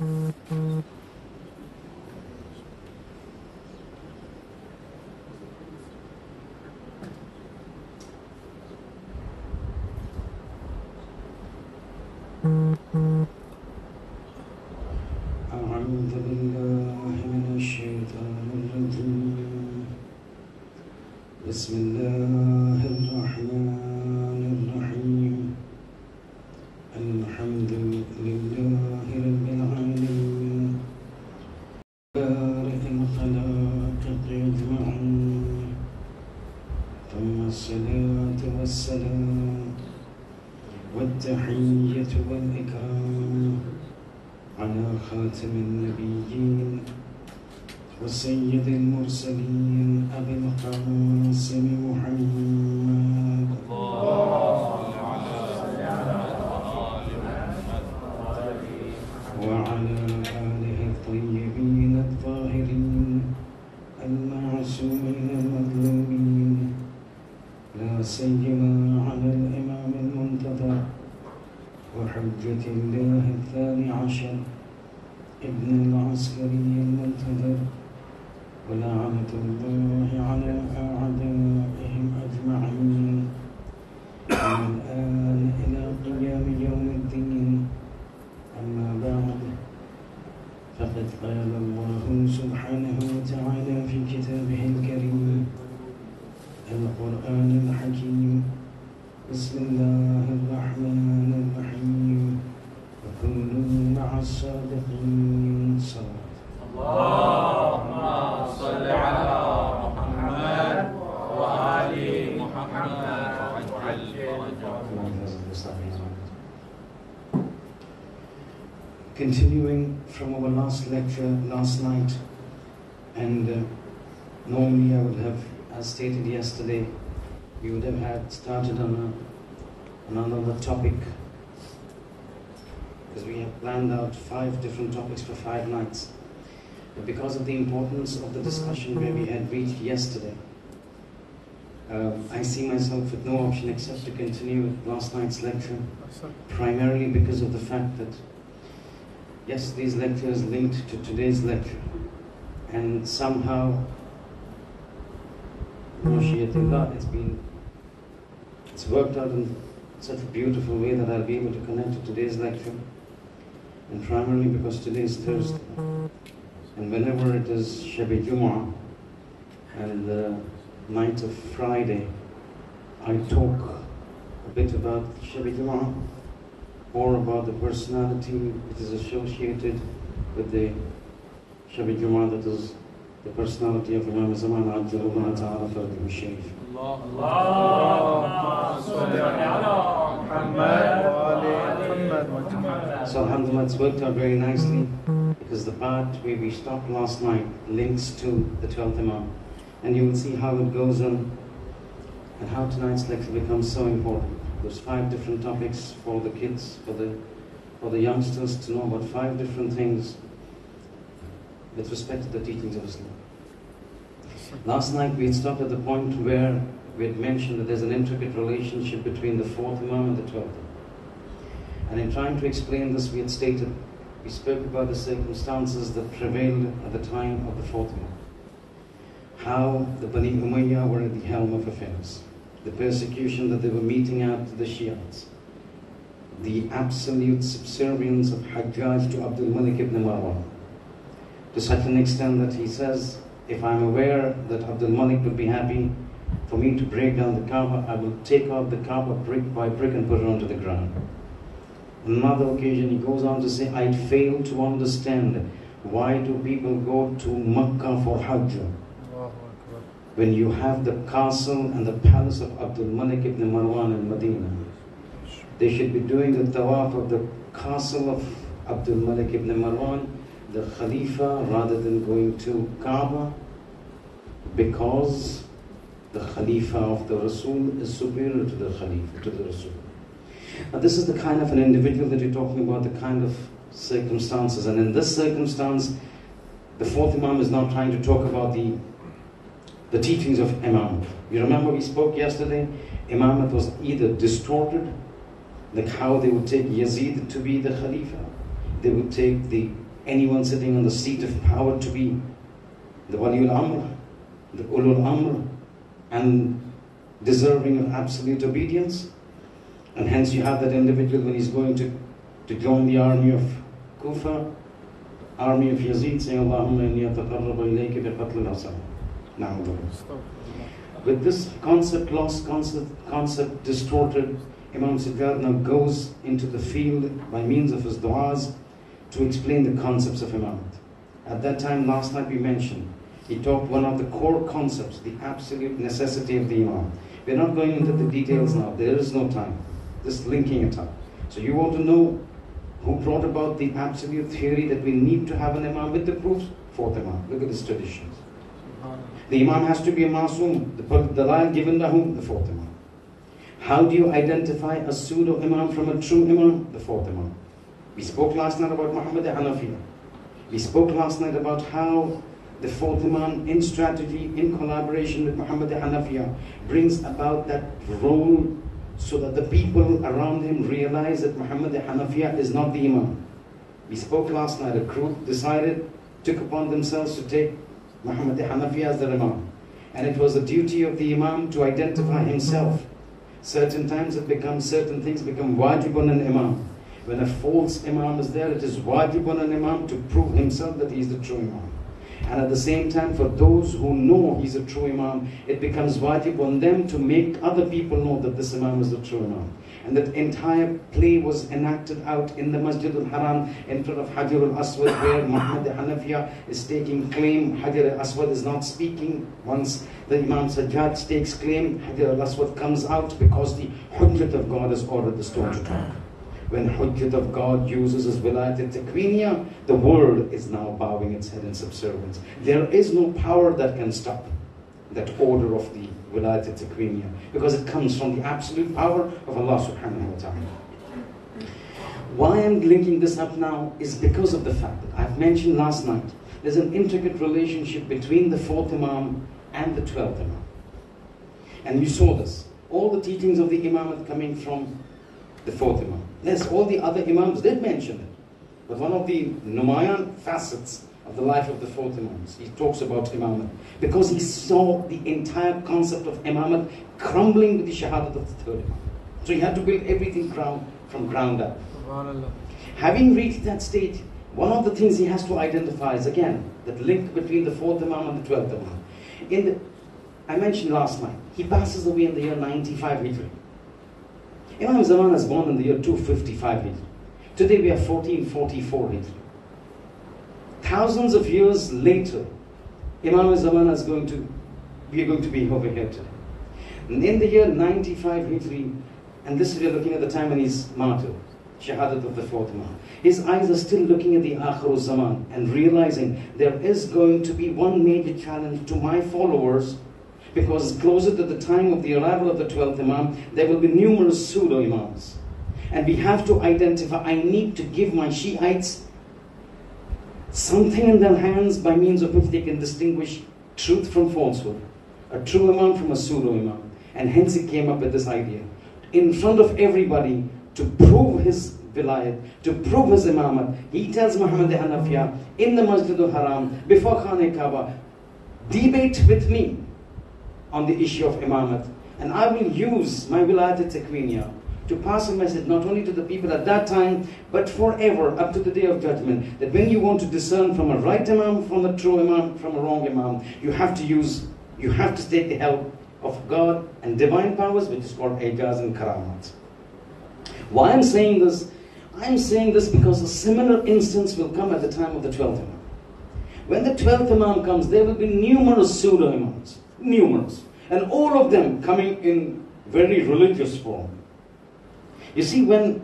أعوذ بالله من الشيطان الرجيم بسم الله الرحمن الرحيم الحمد لله رب العالمين بارئ الخلائق أجمعين ثم الصلاة والسلام والتحية والإكرام على خاتم النبيين وسيد المرسلين أبي القاسم محمد وعلى آله الطيبين الطاهرين المعصومين المظلومين لا سيما على الإمام المنتظر وحجة الله الثاني عشر ابن العسكري المنتظر ولعنة الله على أعدائهم أجمعين من الآن إلى قيام يوم الدين. أما بعد فقد قال الله سبحانه وتعالى في كتابه الكريم القرآن الحكيم بسم الله الرحمن الرحيم وكونوا مع الصادقين. صلاة اللهم صل على محمد وآل محمد Continuing from our last lecture last night, and normally I would have, as stated yesterday, we would have had started on another topic, because we have planned out 5 different topics for 5 nights. But because of the importance of the discussion where we had reached yesterday, I see myself with no option except to continue with last night's lecture, primarily because of the fact that yesterday's lecture is linked to today's lecture, and somehow, it's worked out in such a beautiful way that I'll be able to connect to today's lecture, and primarily because today is Thursday, and whenever it is Shabi Jumu'ah and the night of Friday, I talk a bit about Shabi Jumu'ah or about the personality that is associated with the Shabi Jumu'ah, that is the personality of Imam Zaman Abdullah Ta'ala Fardi Sharif. So alhamdulillah, it's worked out very nicely, because the part where we stopped last night links to the 12th Imam, and you will see how it goes on and how tonight's lecture becomes so important. There's 5 different topics for the kids, for the youngsters to know about 5 different things with respect to the teachings of Islam. Last night we had stopped at the point where we had mentioned that there's an intricate relationship between the 4th Imam and the 12th Imam. And in trying to explain this, we had stated, we spoke about the circumstances that prevailed at the time of the 4th Imam. How the Bani Umayyah were at the helm of affairs, the persecution that they were meeting out to the Shiites, the absolute subservience of Hajjaj to Abdul Malik ibn Marwan, to such an extent that he says, if I'm aware that Abdul Malik would be happy for me to break down the Kaaba, I will take out the Kaaba brick by brick and put it onto the ground. On another occasion he goes on to say, I fail to understand why do people go to Makkah for Hajj when you have the castle and the palace of Abdul Malik ibn Marwan in Medina. They should be doing the tawaf of the castle of Abdul Malik ibn Marwan, the Khalifa, rather than going to Kaaba, because the Khalifa of the Rasul is superior to the Khalifa, to the Rasul. Now this is the kind of an individual that you're talking about, the kind of circumstances. And in this circumstance, the 4th Imam is now trying to talk about the teachings of Imam. You remember we spoke yesterday, Imamate was either distorted, like how they would take Yazid to be the Khalifa, they would take the anyone sitting on the seat of power to be the Waliul Amr, the Ulul Amr, and deserving of absolute obedience. And hence you have that individual when he's going to join the army of Kufa, army of Yazid, saying, Allahumma inni ataqarrabu ilayka bi qatl al-Hasan. With this concept lost, concept distorted, Imam Sajjad now goes into the field by means of his du'as to explain the concepts of Imamate. At that time, last night we mentioned, he taught one of the core concepts, the absolute necessity of the Imam. We're not going into the details now, there is no time, just linking it up. So you want to know who brought about the absolute theory that we need to have an Imam with the proofs? Fourth Imam. Look at his traditions. The Imam has to be a Masoom, the dalil given to whom? The fourth Imam. How do you identify a pseudo Imam from a true Imam? The fourth Imam. We spoke last night about Muhammad Hanafiya. We spoke last night about how the fourth Imam, in strategy, in collaboration with Muhammad Hanafiya, brings about that role so that the people around him realize that Muhammad Hanafiya is not the Imam. We spoke last night, a group took upon themselves to take Muhammad Hanafiya as their Imam. And it was the duty of the Imam to identify himself. Certain times certain things become wajib on an Imam. When a false Imam is there, it is wajib on an Imam to prove himself that he is the true Imam. And at the same time, for those who know he's a true Imam, it becomes wajib on them to make other people know that this Imam is the true Imam. And that entire play was enacted out in the Masjid al-Haram in front of Hajar al-Aswad, where Muhammad Hanafiya is taking claim. Hajar al-Aswad is not speaking. Once the Imam Sajjad takes claim, Hajar al-Aswad comes out because the Hujjat of God has ordered the stone to talk. When Hujjat of God uses his Wilayat al-Takwiniya, the world is now bowing its head in subservience. There is no power that can stop that order of the Wilayat al-Takwiniya, because it comes from the absolute power of Allah subhanahu wa ta'ala. Why I'm linking this up now is because of the fact that I've mentioned last night, there's an intricate relationship between the fourth Imam and the 12th Imam. And you saw this. All the teachings of the Imamate coming from the fourth Imam. Yes, all the other Imams did mention it. But one of the Numayan facets of the life of the fourth Imam, he talks about Imamate, because he saw the entire concept of Imamate crumbling with the Shahadat of the third Imam. So he had to build everything from ground up. Having reached that stage, one of the things he has to identify is, again, that link between the fourth Imam and the 12th Imam. I mentioned last night, he passes away in the year 95 Hijri. Imam Zaman was born in the year 255 Hijri. Today we are 1444 Hijri. Thousands of years later, Imam Zaman we are going to be over here today. And in the year 95 Hijri, and this we are looking at the time when he's martyred, Shahadat of the fourth Imam. His eyes are still looking at the Akhir Zaman and realizing there is going to be one major challenge to my followers, because closer to the time of the arrival of the 12th Imam, there will be numerous pseudo-Imams. And we have to identify, I need to give my Shiites something in their hands by means of which they can distinguish truth from falsehood, a true Imam from a pseudo-Imam. And hence he came up with this idea. In front of everybody, to prove his vilayat, to prove his imamat, he tells Muhammad Hanafiya in the Masjid al-Haram, before Khane-e-Kaaba, debate with me on the issue of imamat, and I will use my Wilayat al-Takwiniya to pass a message not only to the people at that time, but forever, up to the Day of Judgment, that when you want to discern from a right Imam, from a true Imam, from a wrong Imam, you have to take the help of God and divine powers, which is called Ijaz and Karamat. Why I'm saying this? I'm saying this because a similar instance will come at the time of the 12th Imam. When the 12th Imam comes, there will be numerous pseudo-Imams. Numerous. And all of them coming in very religious form. You see, when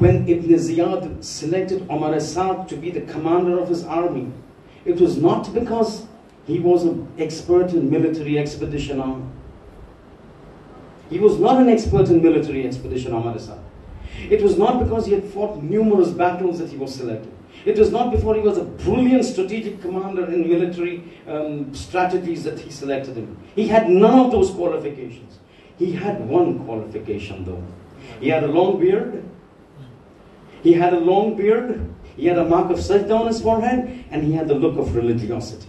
Ibn Ziyad selected Umar as-Sa'd to be the commander of his army, it was not because he was an expert in military expedition army. He was not an expert in military expedition, Umar as-Sa'd. It was not because he had fought numerous battles that he was selected. It was not before he was a brilliant strategic commander in military strategies that he selected him. He had none of those qualifications. He had one qualification though. He had a long beard. He had a long beard. He had a mark of sajda on his forehead, and he had the look of religiosity.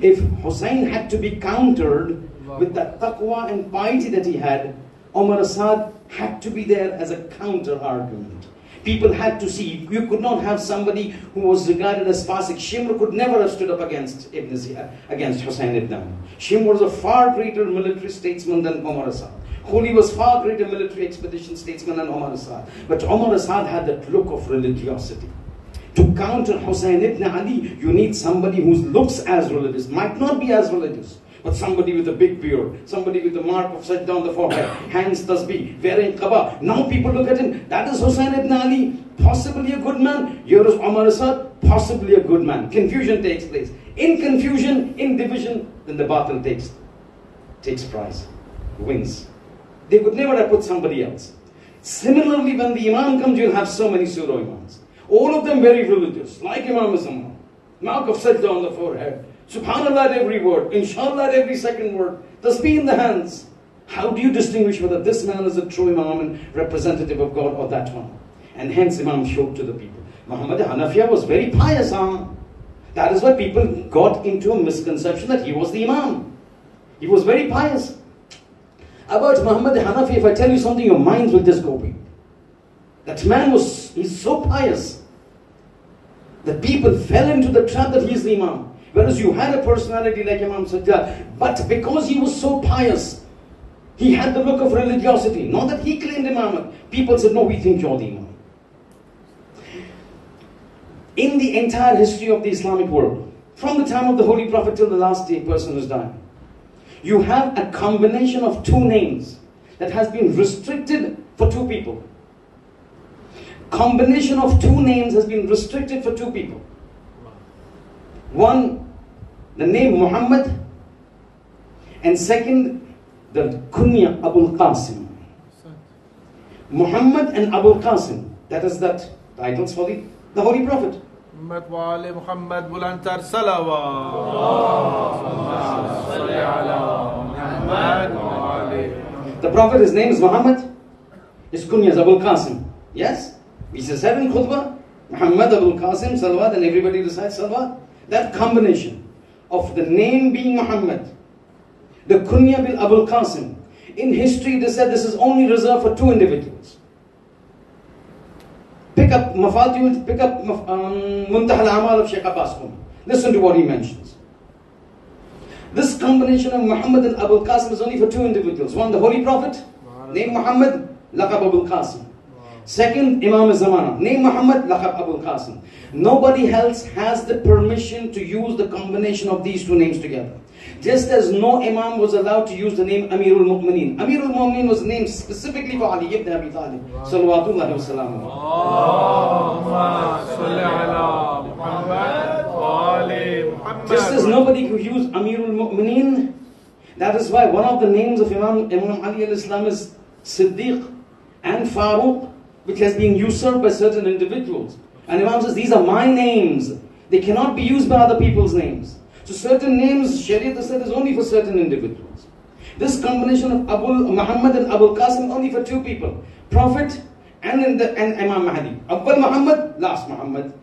If Hussein had to be countered with that taqwa and piety that he had, Umar Asad had to be there as a counter argument. People had to see. You could not have somebody who was regarded as Fasik. Shimr could never have stood up against Hussein ibn Ali. Shimr was a far greater military statesman than Umar Asad. Khuli was far greater military expedition statesman than Umar Asad. But Umar Asad had that look of religiosity. To counter Hussein ibn Ali, you need somebody who looks as religious, might not be as religious, but somebody with a big beard, somebody with the mark of sajda on the forehead, hands tasbih, wearing qaba. Now people look at him, that is Hussein ibn Ali, possibly a good man. Here is Umar Asad, possibly a good man. Confusion takes place. In confusion, in division, then the batil takes prize, wins. They would never have put somebody else. Similarly, when the Imam comes, you'll have so many pseudo Imams. All of them very religious, like Imam Zaman. Mark of sajda on the forehead. Subhanallah at every word. Inshallah at every second word. Tasbih in the hands. How do you distinguish whether this man is a true Imam and representative of God or that one? And hence Imam showed to the people. Muhammad Hanafiya was very pious. That is why people got into a misconception that he was the Imam. He was very pious. About Muhammad Hanafi, if I tell you something, your minds will just go big. That man he's so pious that people fell into the trap that he's the Imam. Whereas you had a personality like Imam Sajjad, but because he was so pious, he had the look of religiosity. Not that he claimed Imamate. People said, no, we think you're the Imam. In the entire history of the Islamic world, from the time of the Holy Prophet till the last day person who's died, you have a combination of two names that has been restricted for two people. Combination of two names has been restricted for two people. One, the name Muhammad, and second, the kunya Abul Qasim. Muhammad and Abul Qasim, that is that titles for the Holy Prophet. Muhammad bulantar salawat. The Prophet, his name is Muhammad, his kunya is Abul Qasim. Yes? We say 7 khutbah, Muhammad, Abul Qasim, salawat, and everybody recites salawat. That combination of the name being Muhammad, the kunya bil Abul Qasim. In history they said this is only reserved for two individuals. Pick up Muntaha al-Amal of Sheikh Abbas Qum. Listen to what he mentions. This combination of Muhammad and Abul Qasim is only for two individuals. One, the Holy Prophet, name Muhammad, laqab Abul Qasim. Second, Imam Zamana, name Muhammad, laqab Abul Qasim. Nobody else has the permission to use the combination of these two names together. Just as no Imam was allowed to use the name Amirul Mu'mineen. Amirul Mu'mineen was named specifically for Ali ibn Abi Talib. Salawatullahi wa salamu. Just as nobody could use Amirul Mu'mineen, that is why one of the names of Imam Ali al-Islam is Siddiq and Faruq, which has been usurped by certain individuals. And Imam says, these are my names. They cannot be used by other people's names. So certain names, Shariat has said, is only for certain individuals. This combination of Muhammad and Abul Qasim only for two people. Prophet and Imam Mahdi. Awwal Muhammad, last Muhammad.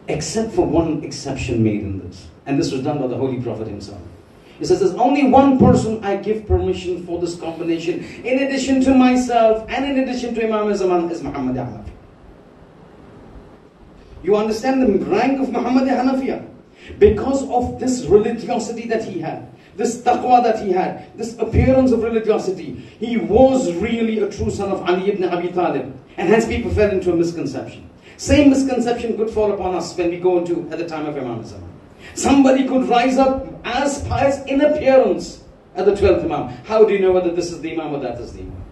Except for one exception made in this. And this was done by the Holy Prophet himself. He says, there's only one person I give permission for this combination. In addition to myself and in addition to Imam Zaman is Muhammad Hanafi. You understand the rank of Muhammad Hanafiya? Because of this religiosity that he had, this taqwa that he had, this appearance of religiosity, he was really a true son of Ali ibn Abi Talib. And hence people fell into a misconception. Same misconception could fall upon us when we go into at the time of Imam Zaman. Somebody could rise up as pious in appearance at the 12th Imam. How do you know whether this is the Imam or that is the Imam?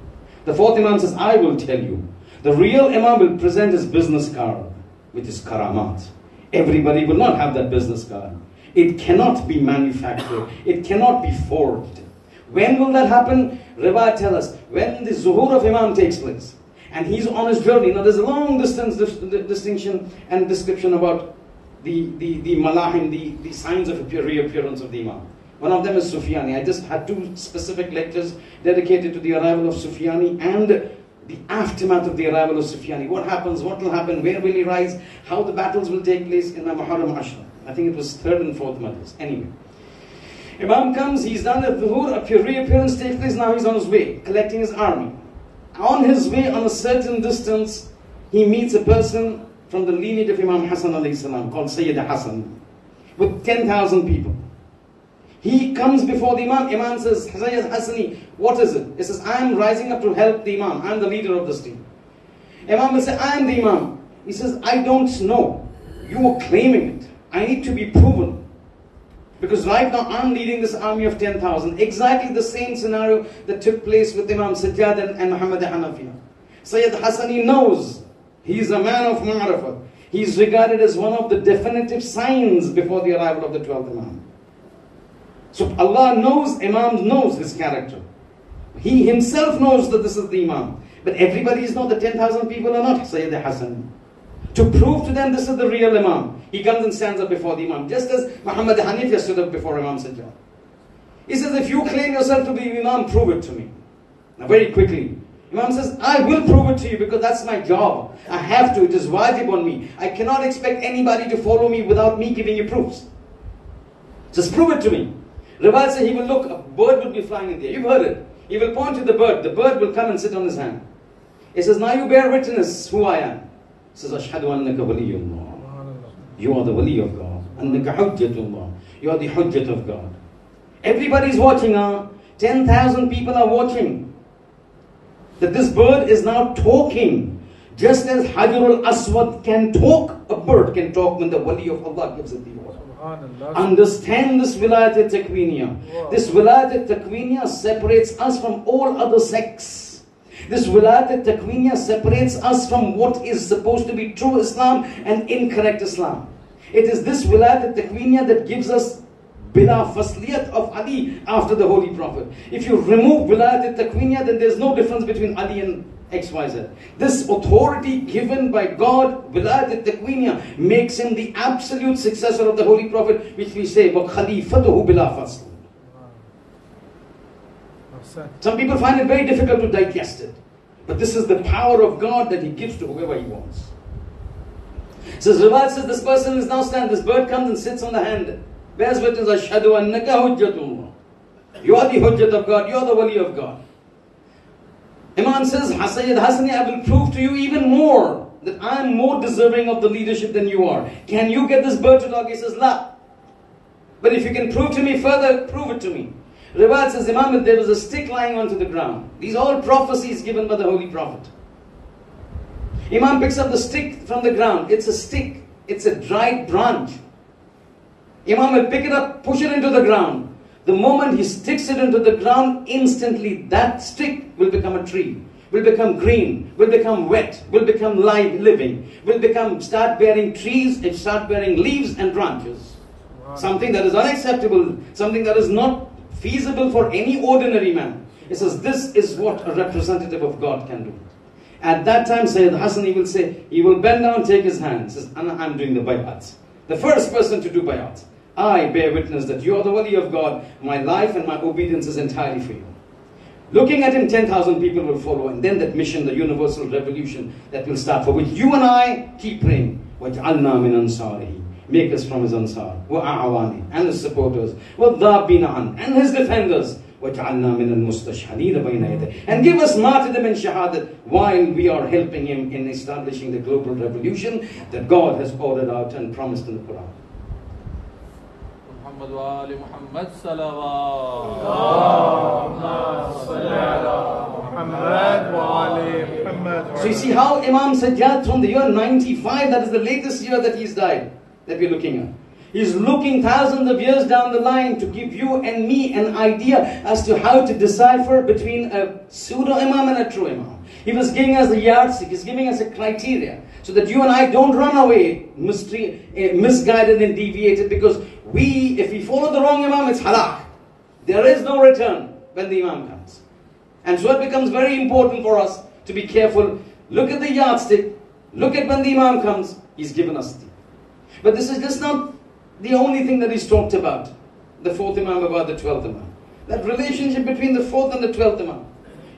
The 4th Imam says, I will tell you. The real Imam will present his business card with his karamat. Everybody will not have that business card. It cannot be manufactured. It cannot be forged. When will that happen? Riwayat tell us, when the zuhur of Imam takes place. And he's on his journey. Now there's a long distance distinction and description about the malahim, the signs of reappearance of the Imam. One of them is Sufyani. I just had 2 specific lectures dedicated to the arrival of Sufyani and the aftermath of the arrival of Sufyani. What happens, what will happen, where will he rise, how the battles will take place in the Muharram Ashra. I think it was 3rd and 4th Majlis. Anyway. Imam comes, he's done at Dhuhr, a reappearance takes place, now he's on his way, collecting his army. On his way, on a certain distance, he meets a person from the lineage of Imam Hassan a.s. called Sayyid Hassan, with 10,000 people. He comes before the Imam. Imam says, Sayyid Hassani, what is it? He says, I am rising up to help the Imam. I am the leader of this team. Imam will say, I am the Imam. He says, I don't know. You are claiming it. I need to be proven. Because right now I am leading this army of 10,000. Exactly the same scenario that took place with Imam Sajjad and Muhammad Hanafiya. Sayyid Hassani knows he is a man of ma'rifah. He is regarded as one of the definitive signs before the arrival of the 12th Imam. So Allah knows, Imam knows his character. He himself knows that this is the Imam. But everybody is not, the 10,000 people are not Sayyid Hassan. To prove to them this is the real Imam, he comes and stands up before the Imam. Just as Muhammad Hanifa stood up before Imam Sajjad. He says, if you claim yourself to be Imam, prove it to me. Now very quickly. Imam says, I will prove it to you because that's my job. I have to, it is wajib on me. I cannot expect anybody to follow me without me giving you proofs. Just prove it to me. Rawat says he will look, a bird will be flying in there. You've heard it. He will point to the bird will come and sit on his hand. He says, now you bear witness who I am. He says, Ashhadu annaka waliyullah. You are the wali of God. Annaka hujjatullah. You are the hujjat of God. Everybody is watching. 10,000 people are watching. That this bird is now talking. Just as Hajarul Aswad can talk, a bird can talk when the wali of Allah gives it the order. Understand this wilayat al-takwiniya. This wilayat al-takwiniya separates us from all other sects. This wilayat al-takwiniya separates us from what is supposed to be true Islam and incorrect Islam. It is this wilayat al-takwiniya that gives us bila fasliyat of Ali after the Holy Prophet. If you remove wilayat al-takwiniya, then there's no difference between Ali and XYZ. This authority given by God, wilayat al-takwiniya, makes him the absolute successor of the Holy Prophet, which we say, وَخَلِيفَتُهُ بِلَا فَصْلٍ. Some people find it very difficult to digest it. But this is the power of God that He gives to whoever He wants. So Rawat says this person is now standing, this bird comes and sits on the hand. Bears witness, Ashhadu annaka hujjatullah. You are the hujjat of God, you are the wali of God. Imam says, Sayyid Hassani, I will prove to you even more that I am more deserving of the leadership than you are. Can you get this bird to talk? He says, La. But if you can prove to me further, prove it to me. Rawat says, Imam, there was a stick lying onto the ground. These are all prophecies given by the Holy Prophet. Imam picks up the stick from the ground. It's a stick. It's a dried branch. Imam will pick it up, push it into the ground. The moment he sticks it into the ground, instantly that stick will become a tree, will become green, will become wet, will become live, living, will start bearing trees, it start bearing leaves and branches. Wow. Something that is unacceptable, something that is not feasible for any ordinary man. He says, this is what a representative of God can do. At that time, Sayyid Hassan, he will say, he will bend down, take his hand. He says, I'm doing the bay'at. The first person to do bay'at. I bear witness that you are the wali of God. My life and my obedience is entirely for you. Looking at him, 10,000 people will follow. And then that mission, the universal revolution that will start, for which you and I keep praying. وَجْعَلْنَا مِنْ أَنصَارِهِ. Make us from his ansar. وَأَعْوَانِ. And his supporters. وَالضَّابِينَ عَنْ. And his defenders. وَجْعَلْنَا مِنَ الْمُسْتَشْهَدِينَ بَيْنَ يَدَيْهِ. And give us martyrdom and shahadat while we are helping him in establishing the global revolution that God has ordered out and promised in the Quran. محمد وآل محمد صلوات. So you see how Imam Sajjad from the year 95, that is the latest year that he's died, that we're looking at. He's looking thousands of years down the line to give you and me an idea as to how to decipher between a pseudo-imam and a true imam. He was giving us a yardstick, he's giving us a criteria, so that you and I don't run away misguided and deviated, because if we follow the wrong imam, it's halak. There is no return when the imam comes. And so it becomes very important for us to be careful. Look at the yardstick, look at when the imam comes, he's given us the. But this is just not the only thing that he's talked about. The 4th imam about the 12th imam. That relationship between the 4th and the 12th imam.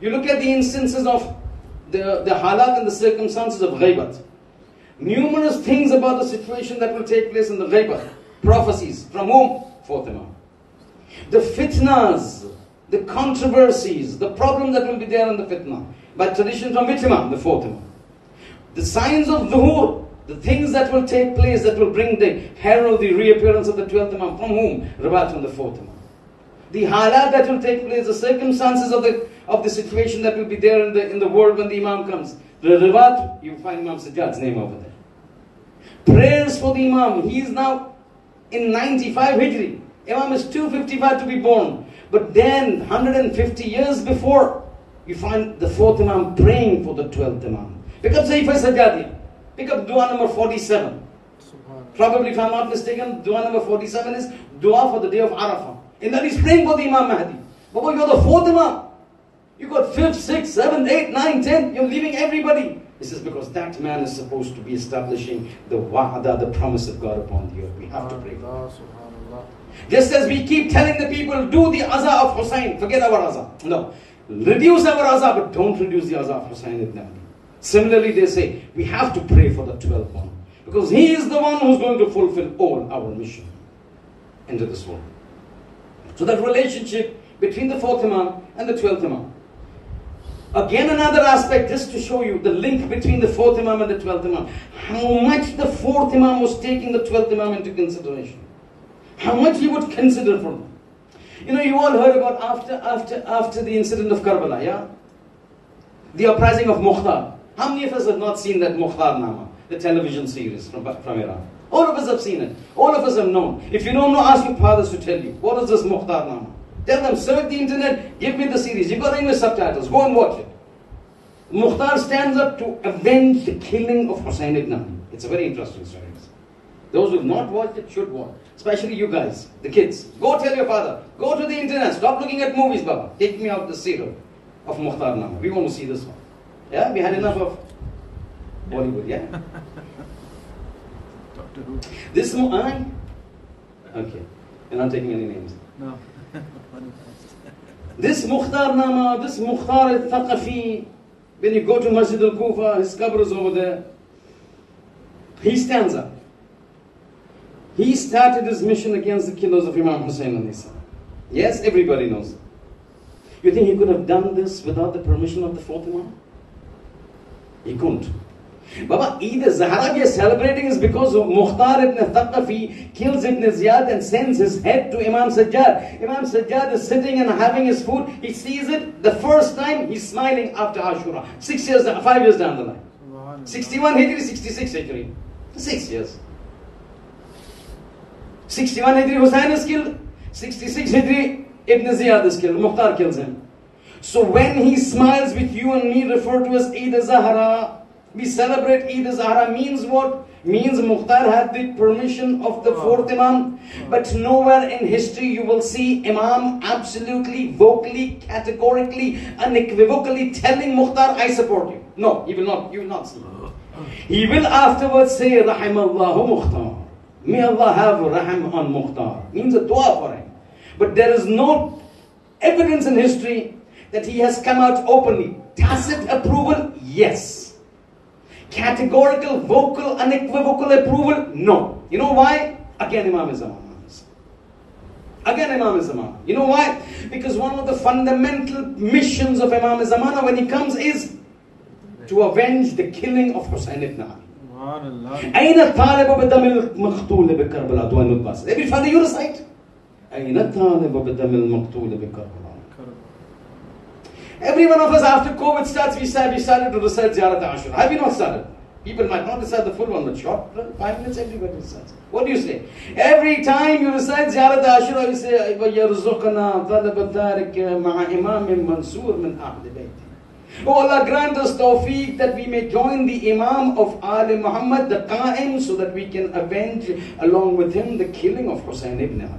You look at the instances of the halat and the circumstances of ghaibat. Numerous things about the situation that will take place in the ghaibat. Prophecies. From whom? Fourth Imam. The fitnas, the controversies, the problem that will be there in the fitna. By tradition from which Imam? The fourth Imam. The signs of dhuhur, the things that will take place that will bring the herald, the reappearance of the 12th Imam. From whom? Riwayat from the 4th Imam. The halat that will take place, the circumstances of the situation that will be there in the world when the Imam comes. The riwayat, you find Imam Sajjad's name over there. Prayers for the Imam. He is now in 95 Hijri. Imam is 255 to be born. But then, 150 years before, you find the 4th Imam praying for the 12th Imam. Pick up Sahifa Sajjadiyya. Pick up dua number 47. Probably, if I am not mistaken, dua number 47 is dua for the day of Arafah. In that he's praying for the Imam Mahdi. But you're the 4th Imam. You got 5th, 6th, 7th, 8th, 9th, 10th. You're leaving everybody. This is because that man is supposed to be establishing the wa'ada, the promise of God upon the earth. We have to pray for him. Just as we keep telling the people, do the aza of Hussein. Forget our aza. No. Reduce our aza, but don't reduce the aza of Hussein ibn Ali. Similarly, they say, we have to pray for the 12th one. Because he is the one who's going to fulfill all our mission into this world. So that relationship between the 4th Imam and the 12th Imam. Again, another aspect, just to show you the link between the 4th Imam and the 12th Imam. How much the 4th Imam was taking the 12th Imam into consideration. How much he would consider for them. You know, you all heard about after the incident of Karbala, yeah? The uprising of Mukhtar. How many of us have not seen that Mukhtar Nama, the television series from Iran? All of us have seen it. All of us have known. If you don't know, ask your fathers to tell you. What is this Mukhtar Nama? Tell them, search the internet, give me the series. You've got English subtitles. Go and watch it. Mukhtar stands up to avenge the killing of Hussein ibn Ali. It's a very interesting story. Those who have not watched it should watch. Especially you guys, the kids. Go tell your father. Go to the internet. Stop looking at movies, Baba. Take me out the serial of Mukhtar Nama. We want to see this one. Yeah, we had enough of Bollywood, yeah? Doctor Who. This okay. You're not taking any names. No. This Mukhtar Nama, this Mukhtar al-Thaqafi, when you go to Masjid al-Kufa, his qabr is over there. He stands up. He started his mission against the killers of Imam Hussein a.s. Yes, everybody knows. You think he could have done this without the permission of the 4th Imam? He couldn't. Baba, either Zahra we are celebrating is because Mukhtar ibn Thaqafi kills Ibn Ziyad and sends his head to Imam Sajjad. Imam Sajjad is sitting and having his food. He sees it. The first time he's smiling after Ashura. 5 years down the line. 61 Hijri, 66 Hijri. 6 years. 61 Hijri Hussain is killed. 66 Hijri Ibn Ziyad is killed. Mukhtar kills him. So when he smiles with you and me referred to as Eid al-Zahra, we celebrate Eid al-Zahra means what? Means Mukhtar had the permission of the 4th Imam. But nowhere in history you will see Imam absolutely, vocally, categorically, unequivocally telling Mukhtar, I support you. No, he will not. You will not see. He will afterwards say, Rahimallahu Mukhtar. May Allah have rahim on Mukhtar. Means a dua for him. But there is no evidence in history that he has come out openly. Tacit approval, yes. Categorical, vocal, unequivocal approval, no. You know why? Again, Imam is Imam. Again, Imam is Imam. You know why? Because one of the fundamental missions of Imam Zamana when he comes is to avenge the killing of Hussein ibn Ali. Every Friday you recite. Every one of us after COVID starts, we started to recite Shahadat Ashura. Have you not started? People might not recite the full one, but short, 5 minutes everybody recites. What do you say? Every time you recite Shahadat Ashura, you say, وَيَرْزُقْنَا طَلَبَ ذَلِكَ مَعَ إِمَامٍ مَنْصُورٍ مِنْ أَهْلِ بَيْتِ. Oh Allah, grant us tawfiq that we may join the Imam of Ali Muhammad, the Qa'im, so that we can avenge along with him the killing of Hussein ibn Ali.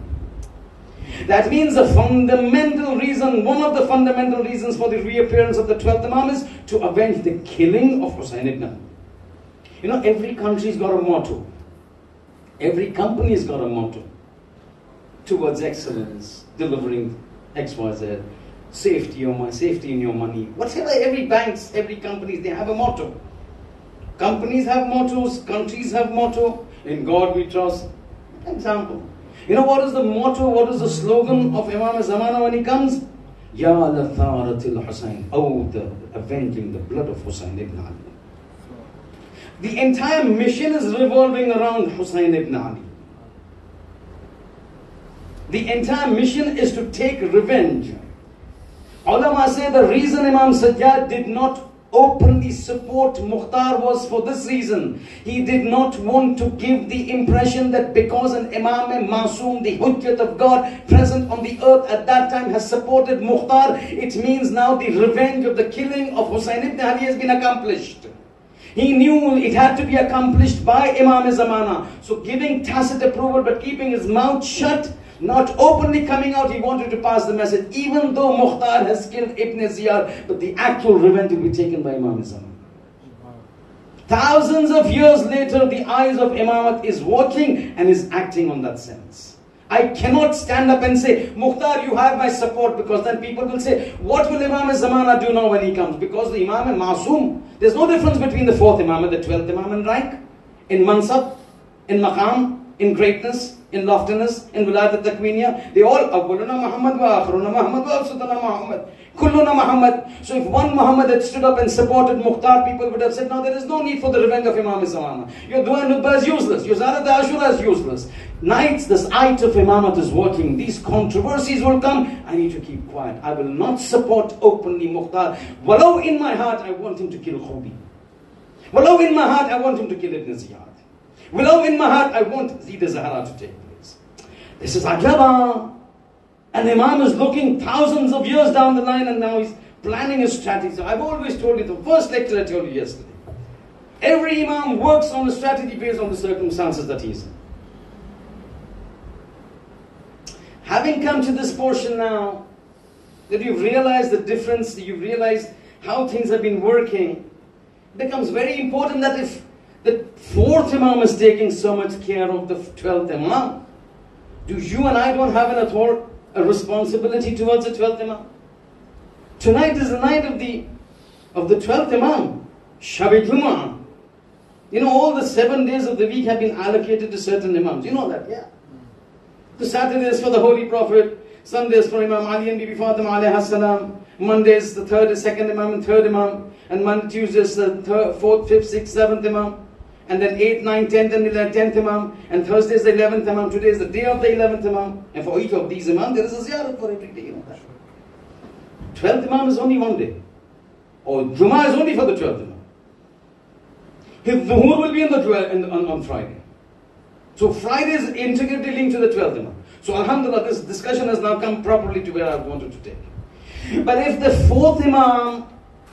That means the fundamental reason, one of the fundamental reasons for the reappearance of the 12th Imam is to avenge the killing of Hussein ibn Ali. You know, every country's got a motto. Every company's got a motto. Towards excellence, delivering XYZ. Safety in your money. Whatever, every banks, every company, they have a motto. Companies have mottos, countries have motto. In God we trust. Example. You know what is the motto, what is the slogan of Imam Zamana when he comes? Ya Latharatil Hussain. Oh, the avenging the blood of Hussain ibn Ali. The entire mission is revolving around Hussain ibn Ali. The entire mission is to take revenge. Ulama say the reason Imam Sajjad did not openly support Mukhtar was for this reason. He did not want to give the impression that because an Imam Masoom, the Hujjat of God present on the earth at that time has supported Mukhtar, it means now the revenge of the killing of Hussain ibn Ali has been accomplished. He knew it had to be accomplished by Imam Zamana. So giving tacit approval but keeping his mouth shut, not openly coming out, he wanted to pass the message, even though Mukhtar has killed Ibn Ziyad, but the actual revenge will be taken by Imam Zamana. Thousands of years later, the eyes of Imamat is watching and is acting on that sense. I cannot stand up and say, Mukhtar, you have my support, because then people will say, what will Imam Zamana do now when he comes? Because the Imam Masoom, there's no difference between the 4th Imam and the 12th Imam in rank, in mansab, in maqam, in greatness, in loftiness, in wilayat al-takwiniya. They all, awwaluna Muhammad wa akhruna Muhammad wa afsatuna Muhammad. Kulluna Muhammad. So if one Muhammad had stood up and supported Mukhtar, people would have said, now there is no need for the revenge of Imam Zamana. Your dua and nutbah is useless. Your zarat ashura is useless. Nights, this ait of Imamat is working. These controversies will come. I need to keep quiet. I will not support openly Mukhtar. Walau in my heart, I want him to kill Khubi. Walau in my heart, I want him to kill Ibn Ziyad. Walau in my heart, I want Zid Zahra to take place. This is ajaba. And Imam is looking thousands of years down the line, and now he's planning his strategy. So I've always told you, the first lecture I told you yesterday, every Imam works on a strategy based on the circumstances that he's in. Having come to this portion now, that you've realized the difference, you've realized how things have been working, it becomes very important that if the 4th Imam is taking so much care of the 12th Imam, do you and I don't have a responsibility towards the 12th Imam? Tonight is the night of the 12th Imam, Shab-e Jum'ah. You know, all the 7 days of the week have been allocated to certain Imams. You know that, yeah? The Saturdays for the Holy Prophet, Sundays for Imam Ali and Bibi Fatima alayhi salam, Mondays the 2nd Imam and 3rd Imam, and Tuesdays the 4th, 5th, 6th, 7th Imam, and then 8th, 9th, 10th and 10th Imam, and Thursday is the 11th Imam, today is the day of the 11th Imam, and for each of these Imam there is a ziyarat for every day, you know that. 12th Imam is only one day, or Jummah is only for the 12th Imam. His Zuhur will be on Friday. So Friday is integrally linked to the 12th Imam. So Alhamdulillah, this discussion has now come properly to where I wanted to take. But if the 4th Imam,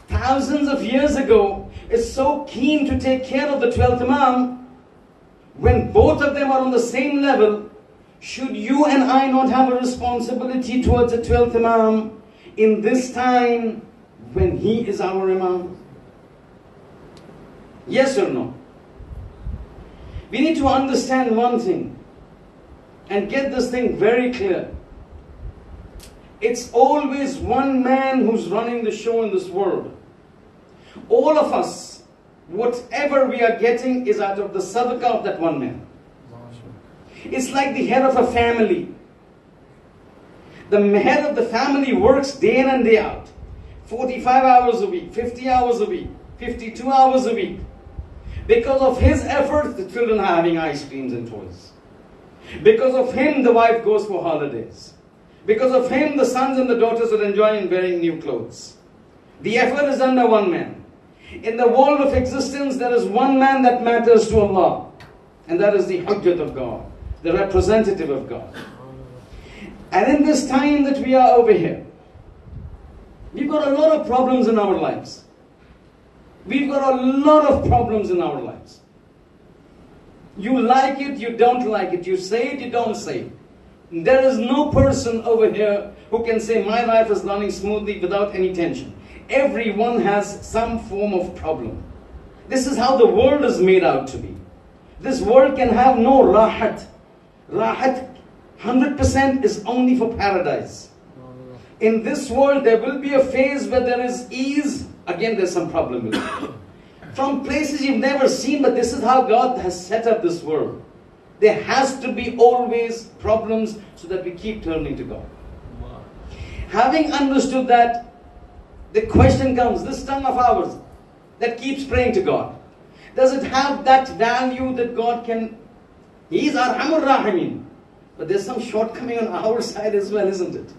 thousands of years ago, is so keen to take care of the 12th Imam, when both of them are on the same level, should you and I not have a responsibility towards the 12th Imam in this time when he is our Imam? Yes or no? We need to understand one thing and get this thing very clear. It's always one man who's running the show in this world. All of us, whatever we are getting is out of the sadaqah of that one man. It's like the head of a family. The head of the family works day in and day out. 45 hours a week, 50 hours a week, 52 hours a week. Because of his efforts, the children are having ice creams and toys. Because of him, the wife goes for holidays. Because of him, the sons and the daughters are enjoying wearing new clothes. The effort is done by one man. In the world of existence, there is one man that matters to Allah. And that is the Hujjat of God, the representative of God. And in this time that we are over here, we've got a lot of problems in our lives. We've got a lot of problems in our lives. You like it, you don't like it. You say it, you don't say it. There is no person over here who can say my life is running smoothly without any tension. Everyone has some form of problem. This is how the world is made out to be. This world can have no rahat. Rahat, 100% is only for paradise. In this world, there will be a phase where there is ease. Again, there's some problem with it. From places you've never seen, but this is how God has set up this world. There has to be always problems so that we keep turning to God. Having understood that, the question comes, this tongue of ours that keeps praying to God, does it have that value that God can? He is Arhamur Rahimin. But there's some shortcoming on our side as well, isn't it?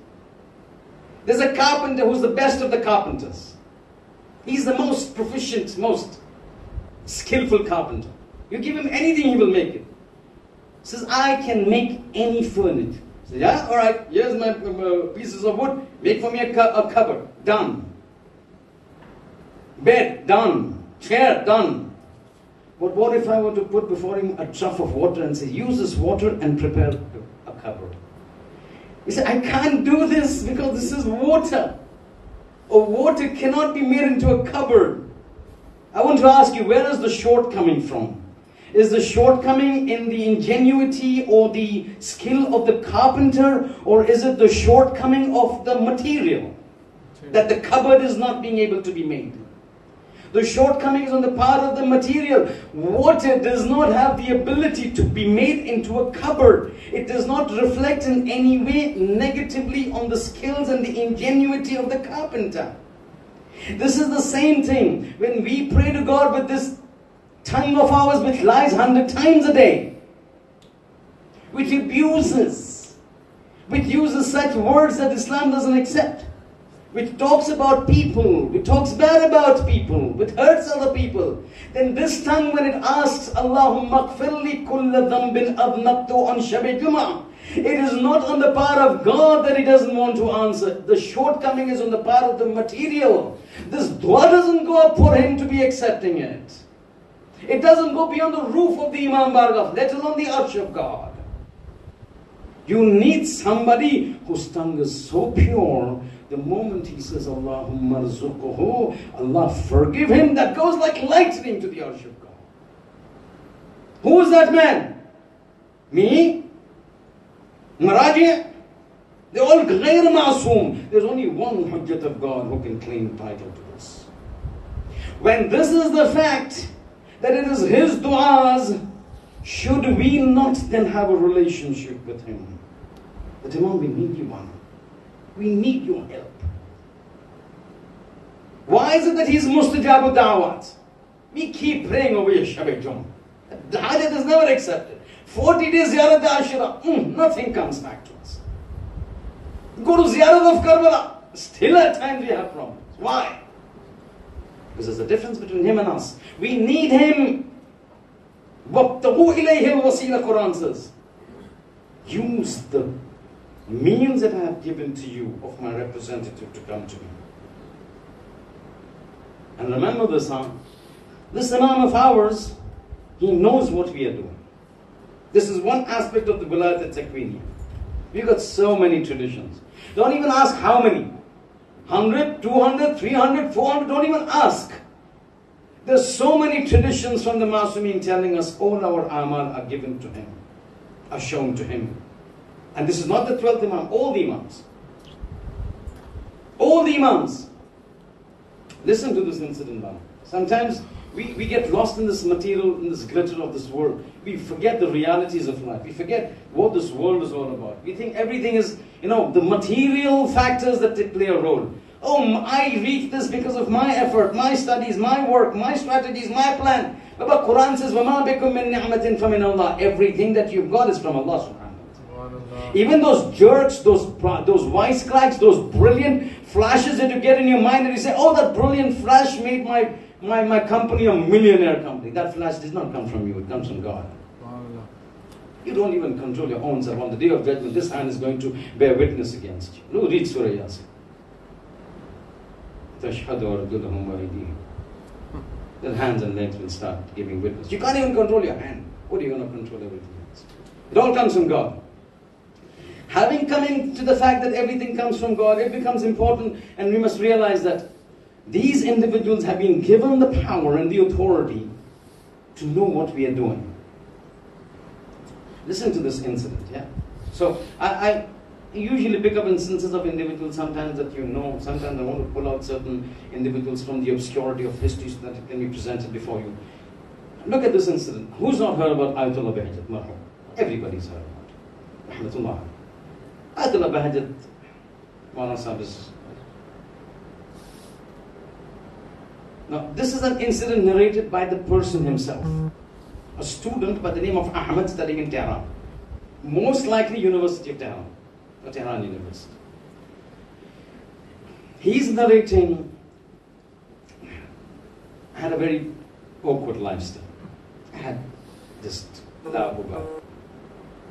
There's a carpenter who's the best of the carpenters. He's the most proficient, most skillful carpenter. You give him anything, he will make it. He says, I can make any furniture. So, yeah, all right, here's my pieces of wood. Make for me a cupboard. Done. Bed. Done. Chair. Done. But what if I were to put before him a trough of water and say, use this water and prepare a cupboard? He said, I can't do this because this is water. Or water cannot be made into a cupboard. I want to ask you, where is the shortcoming from? Is the shortcoming in the ingenuity or the skill of the carpenter, or is it the shortcoming of the material? That the cupboard is not being able to be made. The shortcoming is on the part of the material. Water does not have the ability to be made into a cupboard. It does not reflect in any way negatively on the skills and the ingenuity of the carpenter. This is the same thing when we pray to God with this tongue of ours which lies 100 times a day, which abuses, which uses such words that Islam doesn't accept, which talks about people, which talks bad about people, which hurts other people, then this tongue, when it asks, Allahumma gfirli kulla dhanbin adnabtu an shabi jum'ah, it is not on the part of God that He doesn't want to answer. The shortcoming is on the part of the material. This dua doesn't go up for him to be accepting it. It doesn't go beyond the roof of the Imam Bargaf, let alone the arsh of God. You need somebody whose tongue is so pure. The moment he says, Allahumma rzuquhu, Allah forgive him, that goes like lightning to the arsh of God. Who is that man? Me? Maraji? They're all ghayr ma'soom. There's only one hujjat of God who can claim title to this. When this is the fact, that it is his du'as, should we not then have a relationship with him? But Imam, we need you, man. We need your help. Why is it that he's mustajabu da'wat? We keep praying over your Shabi Jum. The hajat is never accepted. 40 days ziyarat ashira, nothing comes back to us. Go to ziyarat of Karbala, still at times we have problems. Why? Because there's a difference between him and us. We need him. وَابْتَغُوا إِلَيْهِ الْوَسِيلَ, Quran says. Use the means that I have given to you of my representative to come to me. And remember this, this Imam of ours, he knows what we are doing. This is one aspect of the Wilayat al-Takwiniya. We've got so many traditions. Don't even ask how many. 100, 200, 300, 400, don't even ask. There's so many traditions from the Masumin telling us all our amal are given to him, are shown to him. And this is not the 12th Imam, all the Imams. All the Imams. Listen to this incident now. Sometimes we get lost in this material, in this glitter of this world. We forget the realities of life. We forget what this world is all about. We think everything is, the material factors that play a role. Oh, I reached this because of my effort, my studies, my work, my strategies, my plan. But Quran says, وَمَا بِكُم مِّن نِعْمَةٍ فَمِنَ اللَّهِ. Everything that you've got is from Allah subhanahu wa ta'ala. Even those jerks, those wisecracks, those brilliant flashes that you get in your mind and you say, oh, that brilliant flash made my company a millionaire company. That flash does not come from you, it comes from God. You don't even control your own self. On the day of judgment, this hand is going to bear witness against you. Look, read Surah Yasin. Then hands and legs will start giving witness. You can't even control your hand. What are you going to control everything else? It all comes from God. Having come to the fact that everything comes from God, it becomes important, and we must realize that these individuals have been given the power and the authority to know what we are doing. Listen to this incident, yeah? So, usually pick up instances of individuals sometimes that you know, sometimes I want to pull out certain individuals from the obscurity of history so that it can be presented before you. Look at this incident. Who's not heard about Ayatollah Bahjat? Marhum. Everybody's heard about it. Rahmatullah. Ayatollah Bahjat, Moulana Sahib is. Now, this is an incident narrated by the person himself. A student by the name of Ahmed studying in Tehran. Most likely University of Tehran. Or Tehran University. He's narrating, I had a very awkward lifestyle. I had just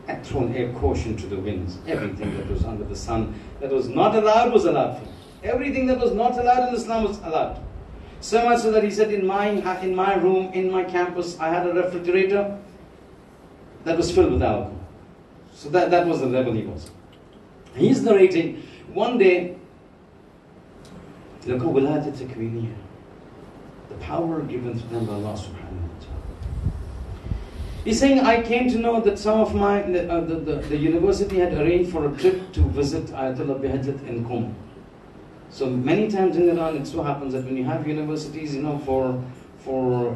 had thrown air caution to the winds. Everything that was under the sun that was not allowed was allowed for me. Everything that was not allowed in Islam was allowed. So much so that he said in my room, in my campus, I had a refrigerator that was filled with alcohol. So that was the level he was. He's narrating, one day, look how wilayat takwiniya, the power given to them by Allah subhanahu wa ta'ala. He's saying, I came to know that some of the university had arranged for a trip to visit Ayatollah Bahjat in Qom. So many times in Iran, it so happens that when you have universities, you know, for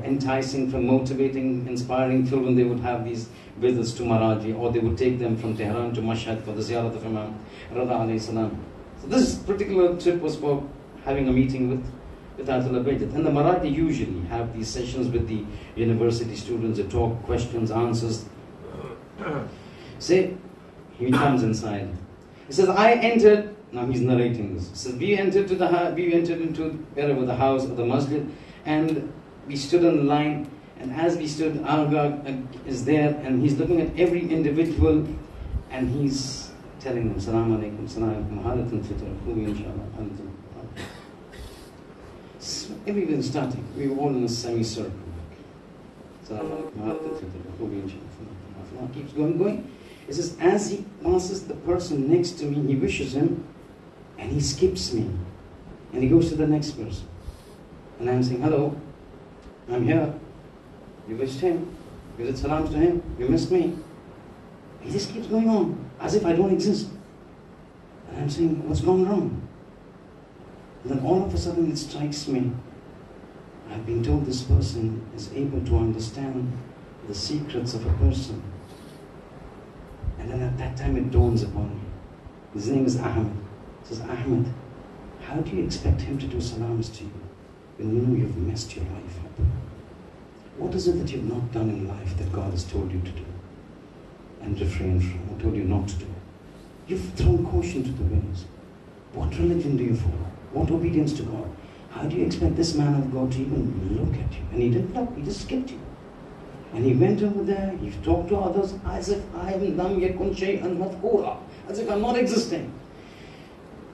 enticing, for motivating, inspiring children, they would have these visits to Maraji, or they would take them from Tehran to Mashhad for the ziyarat of Imam Rada alayhi salam. So this particular trip was for having a meeting with Ayatollah Bahjat. And the Marathi usually have these sessions with the university students, they talk, questions, answers. Say, he comes inside. He says, I entered. Now he's narrating this. He says, we entered into wherever the house or the masjid, and we stood in line. And as we stood, Agha is there, and he's looking at every individual, and he's telling them, Salaam alaikum, Salaam alaikum, inshallah. So everyone starting. We were all in a semicircle. Salaam alaikum, inshallah. Keeps going. It says, as he passes the person next to me, he wishes him, and he skips me, and he goes to the next person. And I'm saying, hello, I'm here. You wished him, you did salams to him, you missed me. He just keeps going on, as if I don't exist. And I'm saying, what's gone wrong? And then all of a sudden it strikes me. I've been told this person is able to understand the secrets of a person. And then at that time it dawns upon me. His name is Ahmed. He says, Ahmed, how do you expect him to do salams to you when you know you've messed your life up? What is it that you've not done in life that God has told you to do and refrained from, or told you not to do? You've thrown caution to the winds. What religion do you follow? What obedience to God? How do you expect this man of God to even look at you? And he didn't look, he just skipped you. And he went over there, he talked to others as if I am lam yakun shay'an madhkura, as if I'm not existing.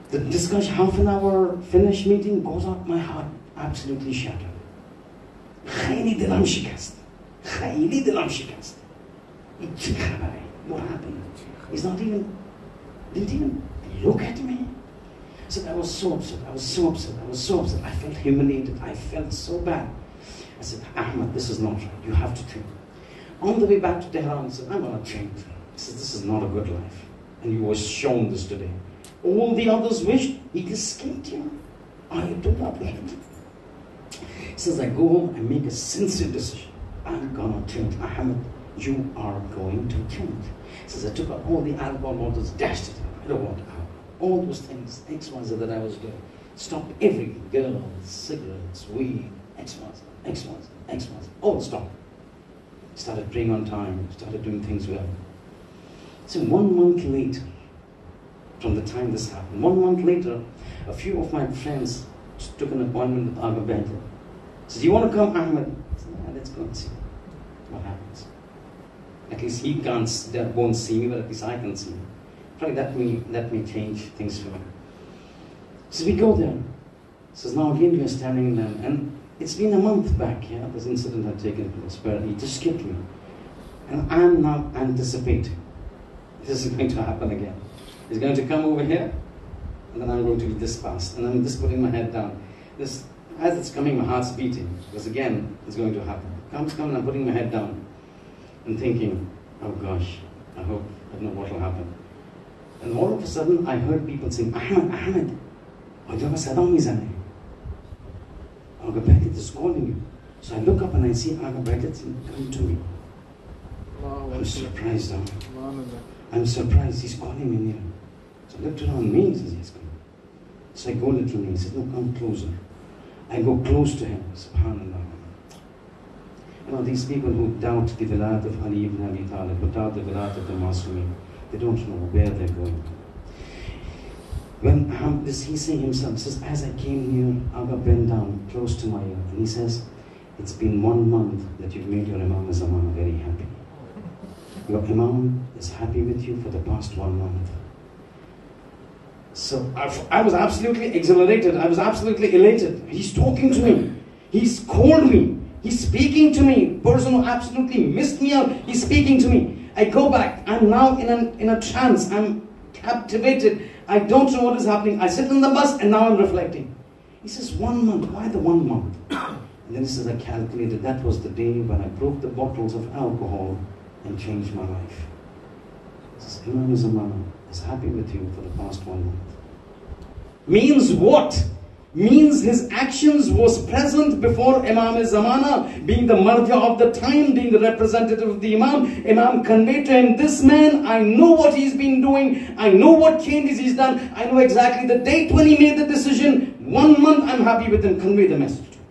The discussion, half an hour finished meeting, goes out, my heart absolutely shattered. خیلی دلم شکست. خیلی دلم شکست. What happened? He's not even, didn't even look at me. So I was so upset. I felt humiliated. I felt so bad. I said, Ahmed, this is not right. You have to change. On the way back to Tehran, he said, I'm going to change. He said, this is not a good life. And you were shown this today. All the others wished, he just skipped you. I do not wish. He says, I go home and make a sincere decision. I'm going to change. Ahmed, you are going to change. He says, I took out all the alcohol bottles, dashed it out. I don't want alcohol. All those things, XYZ that I was doing. Stopped everything. Girls, cigarettes, weed, XYZ. All stopped. Started praying on time. Started doing things well. So 1 month later, from the time this happened, 1 month later, a few of my friends took an appointment with Agha Bahjat. Says, you want to come, Ahmed? I said, yeah, let's go and see what happens. At least he won't see me, but at least I can see him. Probably that may change things for me. So we go there. Says, now again we are standing there, and it's been a month back, yeah, this incident had taken place, where he just skipped me. And I'm now anticipating this is going to happen again. He's going to come over here, and then I'm going to be this fast, and I'm just putting my head down. This, as it's coming, my heart's beating, because again, it's going to happen. Comes, and I'm putting my head down, and thinking, oh gosh, I don't know what will happen. And all of a sudden, I heard people saying, Ahmed, Ahmed, Aga Baidat is calling you. So I look up and I see Aga Baidat come to me. I'm surprised now. I'm surprised he's calling me near. So I looked around me and says, yes, come. So I go a little near. He says, no, come closer. I go close to him. Subhanallah. You know, these people who doubt the vilayat of Ali ibn Abi Talib, who doubt the vilayat of the Masumi, they don't know where they're going. When he's saying himself, he says, as I came near, Aga bent down close to my ear, and he says, it's been 1 month that you've made your Imam Zamana very happy. Your Imam is happy with you for the past 1 month. So I was absolutely exhilarated. I was absolutely elated. He's talking to me. He's called me. He's speaking to me. Person who absolutely missed me out, he's speaking to me. I go back. I'm now in a trance. I'm captivated. I don't know what is happening. I sit in the bus and now I'm reflecting. He says, 1 month. Why the 1 month? And then he says, I calculated that was the day when I broke the bottles of alcohol and changed my life. He says, Imam Zamana is happy with you for the past 1 month. Means what? Means his actions was present before Imam Zamana, being the marja of the time, being the representative of the Imam. Imam conveyed to him, this man, I know what he's been doing, I know what changes he's done, I know exactly the date when he made the decision. 1 month, I'm happy with him, convey the message to him.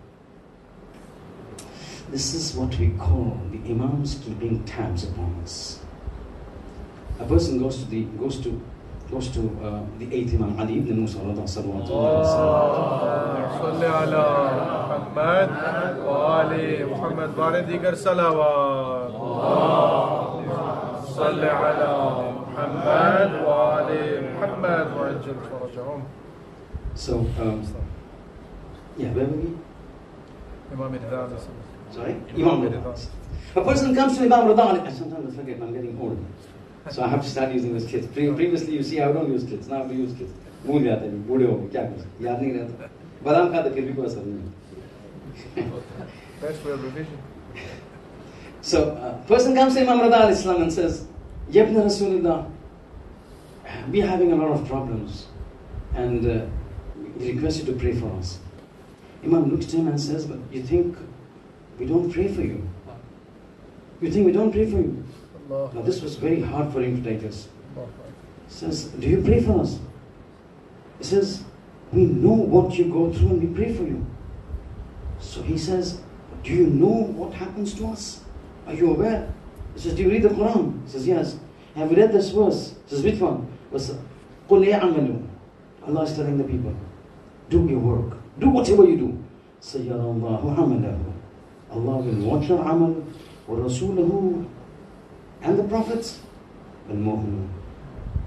This is what we call the Imams keeping tabs upon us. A person goes to the 8th Imam Ali ibn Musa sallallahu So, yeah, where were we? Sorry? Imam Rida. A person comes to Imam Rida, and sometimes I forget, I'm getting old. So I have to start using those kids. Previously, you see, I don't use kids. Now we use kids. Bhul jate hain, booढ़े ho gaye, kya kare? Yaad nahi rehta. Badam khate phir bhi koi asar nahi. That's for revision. So, person comes to Imam Rida al-Islam and says, Yabna Rasulullah, we are having a lot of problems, and we request you to pray for us. Imam looks to him and says, but you think we don't pray for you? You think we don't pray for you? Now this was very hard for him to digest. He says, do you pray for us? He says, we know what you go through and we pray for you. So he says, do you know what happens to us? Are you aware? He says, do you read the Quran? He says, yes. Have you read this verse? He says, which one? قُلْ يَعْمَلُوا. Allah is telling the people, do your work. Do whatever you do. سَيَّرَ اللَّهُ عَمَلَهُ. Allah will watch your amal. وَرَسُولَهُ. And the prophets, al-mu'minun,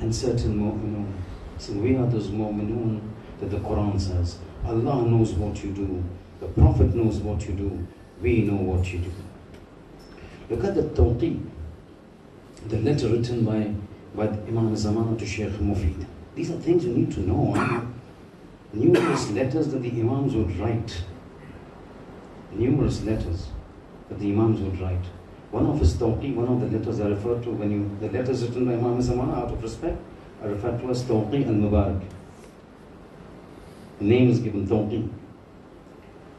and certain mu'minun. So we are those mu'minun that the Quran says, Allah knows what you do, the Prophet knows what you do, we know what you do. Look at the Tawqi, the letter written by Imam Zamana to Sheikh Mufid. These are things you need to know. Numerous letters that the Imams would write. Numerous letters that the Imams would write. One of his Tawqi, one of the letters I refer to, the letters written by Imam Zamana, out of respect, I refer to as Tawqi al-Mubarak. The name is given Tawqi.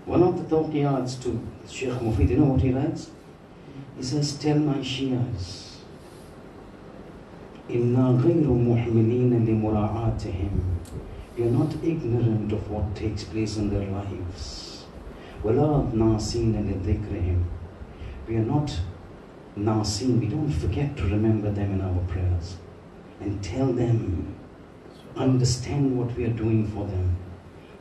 One of the Tawqiyats to Sheikh Mufid, you know what he writes? He says, tell my Shias, إِنَّا غَيْرُ مُحْمِلِينَ لِمُرَاعَاتِهِمْ. You're not ignorant of what takes place in their lives. وَلَا نَاسِينَ لِذِكْرِهِمْ. We are not nasin, we don't forget to remember them in our prayers. And tell them, understand what we are doing for them.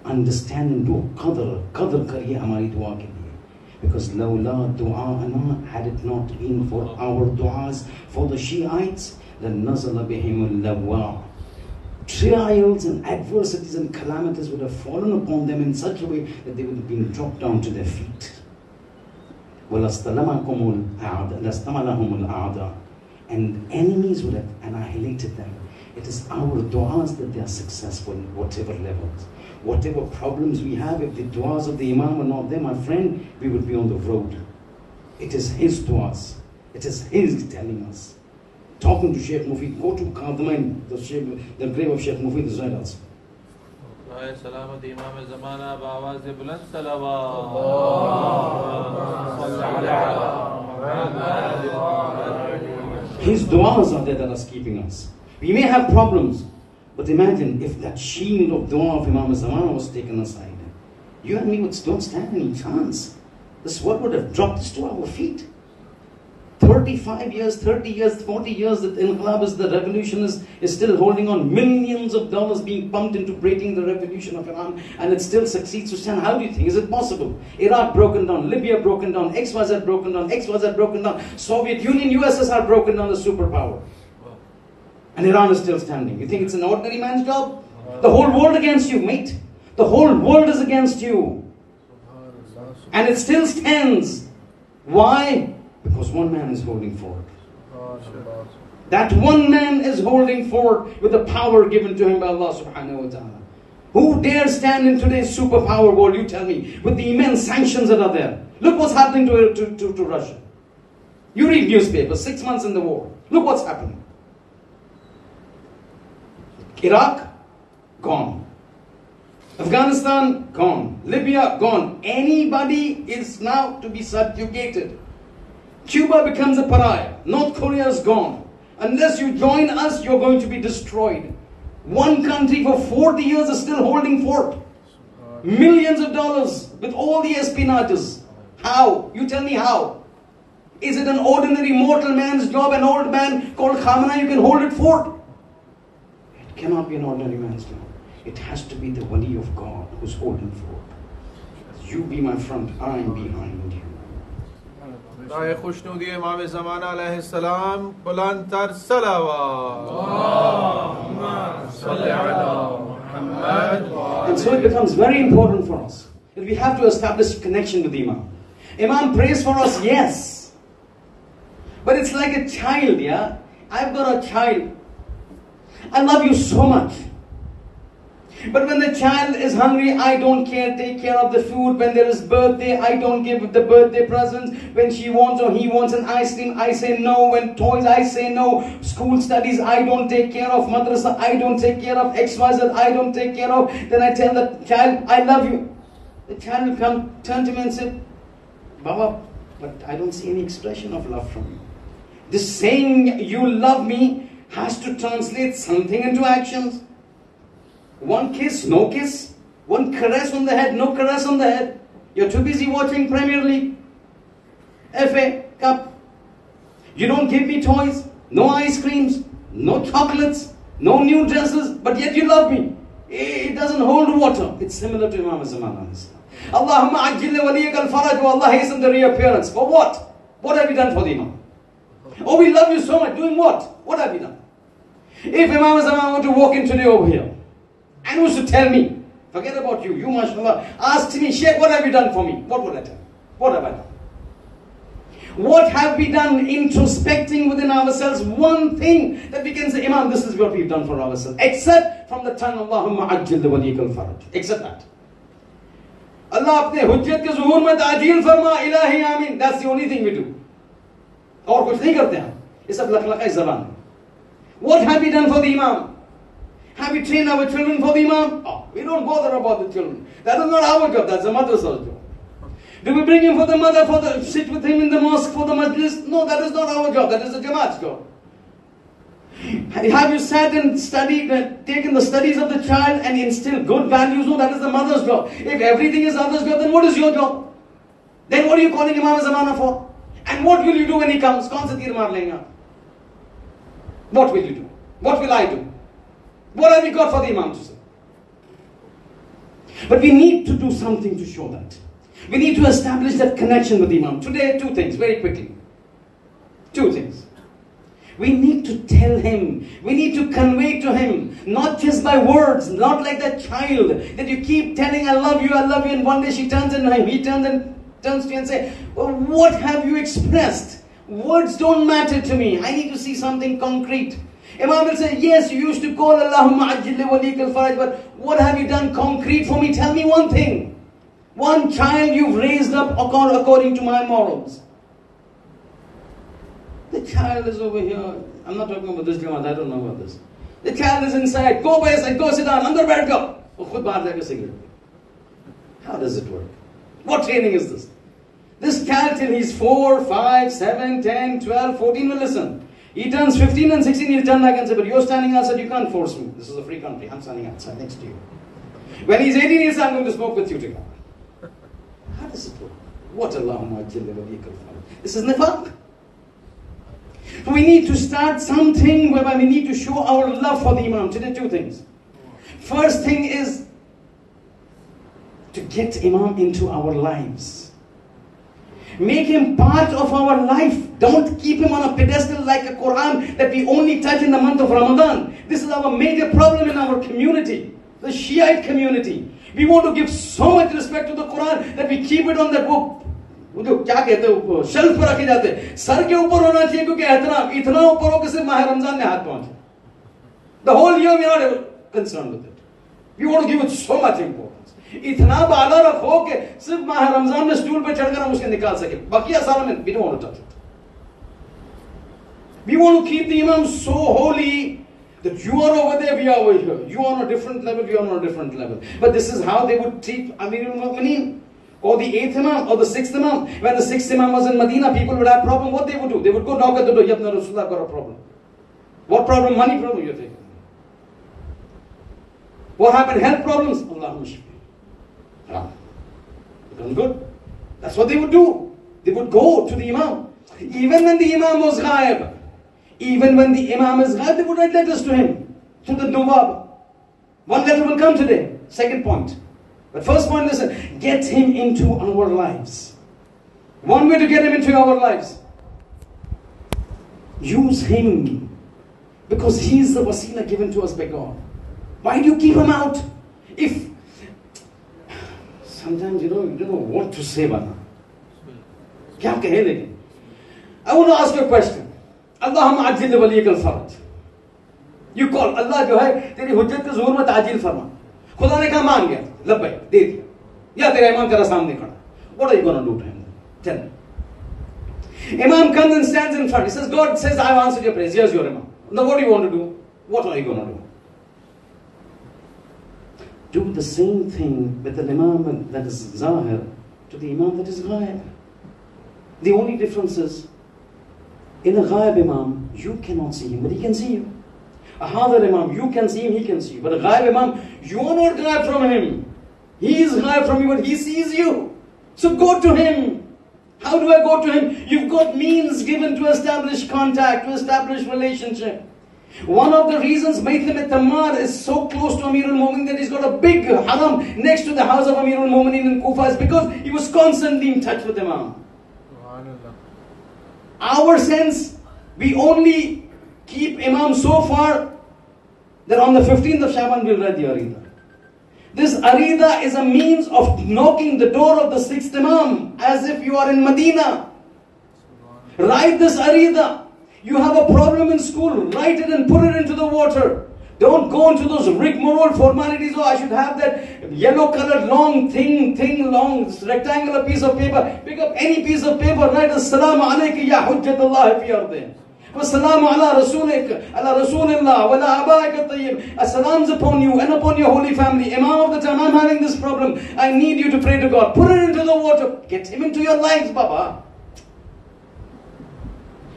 Understand and do qadr kariye hamari dua ke liye. Because lawla du'a'ana, had it not been for our du'as for the Shiites, then nazala bihimul lawwa. Trials and adversities and calamities would have fallen upon them in such a way that they would have been dropped down to their feet. And enemies would have annihilated them. It is our du'as that they are successful in whatever levels. Whatever problems we have, if the du'as of the Imam were not there, my friend, we would be on the road. It is his du'as. It is his telling us talking to Sheikh Mufid. Go to Kadmain, the grave of Sheikh Mufid is right outside. Shahadat Imam Zamana ba'awaz buland salawat. His du'as are there that are keeping us. We may have problems, but imagine if that shield of dua of Imam Zamana was taken aside. You and me don't stand any chance. This world would have dropped us to our feet. 35 years, 30 years, 40 years that Inqilab is the revolution is still holding on. Millions of dollars being pumped into breaking the revolution of Iran, and it still succeeds to stand. How do you think? Is it possible? Iraq broken down, Libya broken down, XYZ broken down, XYZ broken down, Soviet Union, USSR broken down, the superpower. And Iran is still standing. You think it's an ordinary man's job? The whole world against you, mate. The whole world is against you. And it still stands. Why? Because one man is holding forth. That one man is holding forth with the power given to him by Allah subhanahu wa ta'ala. Who dares stand in today's superpower world, you tell me, with the immense sanctions that are there? Look what's happening to Russia. You read newspapers, 6 months in the war. Look what's happening. Iraq, gone. Afghanistan, gone. Libya, gone. Anybody is now to be subjugated. Cuba becomes a pariah. North Korea is gone. Unless you join us, you're going to be destroyed. One country for 40 years is still holding forth. Millions of dollars with all the espionages. How? You tell me how. Is it an ordinary mortal man's job? An old man called Khamenei, you can hold it forth? It cannot be an ordinary man's job. It has to be the wali of God who's holding forth. You be my front, I am behind you. Daye Khushnudi Imam Zamana alayhi salam, bulantar salawat. And so it becomes very important for us that we have to establish a connection with the Imam. Imam prays for us, yes. But it's like a child, yeah? I've got a child. I love you so much. But when the child is hungry, I don't take care of the food. When there is birthday, I don't give the birthday presents. When she wants or he wants an ice cream, I say no. When toys, I say no. School studies, I don't take care of. Madrasa, I don't take care of. XYZ, I don't take care of. Then I tell the child, I love you. The child will come, turn to me and say, Baba, but I don't see any expression of love from you. This saying, you love me, has to translate something into actions. One kiss, no kiss. One caress on the head, no caress on the head. You're too busy watching Premier League, FA Cup. You don't give me toys, no ice creams, no chocolates, no new dresses, but yet you love me. It doesn't hold water. It's similar to Imam Zamana a.s. Allahumma ajil waliyak al-faraj wa Allah hasten the reappearance. For what? What have you done for the Imam? Oh, we love you so much. Doing what? What have you done? If Imam Zamana were to walk in today over here, and was to tell me, forget about you, mashallah, asked me, Sheikh, what have you done for me? What would I tell? What have I done? What have we done introspecting within ourselves? One thing that we can say, Imam, this is what we've done for ourselves. Except from the tongue, Allahumma ajil waliyak al-faraj. Except that. Allah apne hujjat ke zuhur mein ta'jil farma, ilahi amin. That's the only thing we do. Aur kuch nahi karte hain. Ye sab lakhlaqai zaban. What have we done for the Imam? Have we trained our children for the Imam? Oh, we don't bother about the children. That is not our job, that's the mother's job. Do we bring him for the mother, sit with him in the mosque for the majlis? No, that is not our job, that is the Jamaat's job. Have you sat and studied, taken the studies of the child and instilled good values? No, that is the mother's job. If everything is others' job, then what is your job? Then what are you calling Imam Zamana for? And what will you do when he comes? Kaun se tir maar lenga? What will you do? What will I do? What have we got for the Imam to say? But we need to do something to show that. We need to establish that connection with the Imam. Today, two things, very quickly. Two things. We need to tell him. We need to convey to him. Not just by words. Not like that child that you keep telling, I love you, and one day she turns and he turns to you and say, well, what have you expressed? Words don't matter to me. I need to see something concrete. Imam will say, yes, you used to call Allahumma ajil waliyak al-faraj, but what have you done concrete for me? Tell me one thing. One child you've raised up according to my morals. The child is over here. I'm not talking about this Jamaat, I don't know about this. The child is inside, go by side, go sit down, andar baith go. Khud bahar jaake cigarette. How does it work? What training is this? This child till he's 4, 5, 7, 10, 12, 14 will listen. He turns 15 and 16, he'll turn back and say, but you're standing outside, you can't force me. This is a free country, I'm standing outside next to you. When he's 18, he'll say, I'm going to smoke with you together. How does it work? What Allahumma ajil wa yakul. This is nifaq. We need to start something whereby we need to show our love for the Imam. Today, two things. First thing is to get Imam into our lives. Make him part of our life. Don't keep him on a pedestal like a Quran that we only touch in the month of Ramadan. This is our major problem in our community, the Shiite community. We want to give so much respect to the Quran that we keep it on that book. क्या कहते हैं shelf पर रखे जाते हैं sir के ऊपर होना चाहिए क्योंकि इतना ऊपर हो कि सिर्फ माह रमजान में हाथ पहुंचे the whole year we are not concerned with it. We want to give it so much importance. इतना बाला रखो कि सिर्फ माह रमजान में स्टूल पे चढ़कर हम उसके निकाल सके बाकी सारा में we don't want to touch it. We want to keep the Imam so holy that you are over there, we are over here. You are on a different level, we are on a different level. But this is how they would treat Amirul Mu'mineen. Or the 8th Imam, or the 6th Imam. When the 6th Imam was in Medina, people would have a problem. What they would do? They would go knock at the door. Yabna Rasulullah got a problem. What problem? Money problem, you think? What happened? Health problems? Allahumma shfi. Become good. That's what they would do. They would go to the Imam. Even when the Imam was ghaib. Even when the Imam is ghaib, they would write letters to him. To the Nawab. One letter will come today. Second point. But first point, listen, get him into our lives. One way to get him into our lives. Use him. Because he is the wasila given to us by God. Why do you keep him out? If sometimes you don't know what to say, Bana. I want to ask you a question. Allahumma ajil waliyik al-faraj. You call Allah jo hai, teri hujjat ke zuhur mein ta'jil farma. खुदा ने कहा मान गया लब्बई दे दिया या तेरा इमाम तेरा सामने खड़ा what are you going to do to him? Tell me. Imam comes and stands in front. He says, God says, I've answered your prayers. Here's your Imam. Now what do you want to do? What are you going to do? Do the same thing with an Imam that is Zahir to the Imam that is Ghaib. The only difference is in a Ghaib Imam you cannot see him but he can see you. A Hadir Imam, you can see him, he can see you. But a Ghaib Imam, you are not Ghaib from him. He is Ghaib from you, but he sees you. So go to him. How do I go to him? You've got means given to establish contact, to establish relationship. One of the reasons Maitham al-Tammar is so close to Amirul Mu'minin that he's got a big haram next to the house of Amirul Mu'minin in Kufa is because he was constantly in touch with Imam. Our sense, we only keep Imam so far that on the 15th of Shaban we'll read the Arida. This Arida is a means of knocking the door of the 6th Imam as if you are in Medina. Write this Arida. You have a problem in school, write it and put it into the water. Don't go into those rigmarole formalities. Oh, I should have that yellow colored long long rectangular piece of paper. Pick up any piece of paper, write Assalamu alayka ya hujjatullah fi ardih. Wassalamu ala rasulik, ala rasulillah, wa ala abaik at-tayyib. Assalams upon you and upon your holy family. Imam of the time, I'm having this problem. I need you to pray to God. Put it into the water. Get him into your lives, Baba.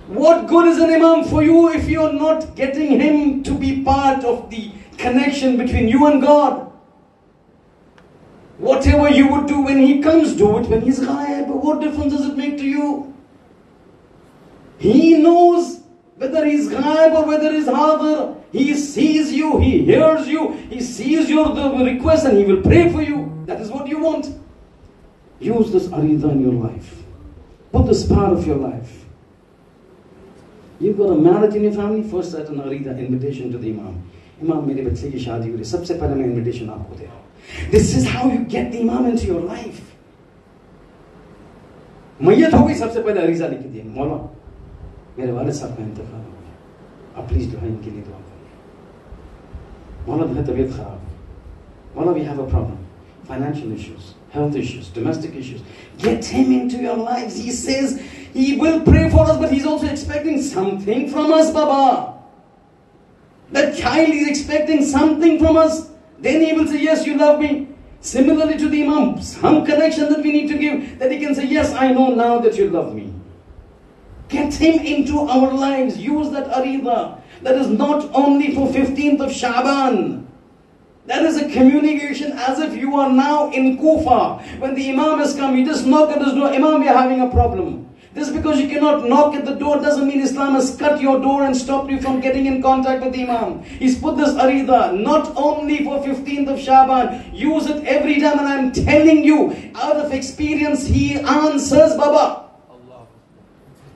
What good is an Imam for you if you're not getting him to be part of the connection between you and God? Whatever you would do when he comes, do it when he's ghaib. What difference does it make to you? He knows whether he's ghaib or whether he's hadir. He sees you, he hears you, he sees your request and he will pray for you. That is what you want. Use this arida in your life. Put this part of your life. You've got a marriage in your family, first set an arida, invitation to the Imam. Imam, mere bachche ki shaadi ho rahi, sabse pehle main invitation aapko de raha hu. This is how you get the Imam into your life. Mayyat ho gayi, sabse pehle arida likh diya. Maula, mere walid sahab ka intiqal ho gaya. Ab please du'a inke liye dua kariye. Maula, mere tabiyat kharab hai. Maula, we have a problem. Financial issues, health issues, domestic issues. Get him into your lives. He says, He will pray for us, but he's also expecting something from us, Baba. That child is expecting something from us. Then he will say, yes, you love me. Similarly to the Imam, some connection that we need to give, that he can say, yes, I know now that you love me. Get him into our lives. Use that arida. That is not only for 15th of Shaban. That is a communication as if you are now in Kufa. When the Imam has come, you just knock at his door. Imam, we are having a problem. Just because you cannot knock at the door doesn't mean Islam has cut your door and stopped you from getting in contact with the Imam. He's put this arida not only for 15th of Shaban. Use it every time, and I'm telling you, out of experience, he answers, Baba.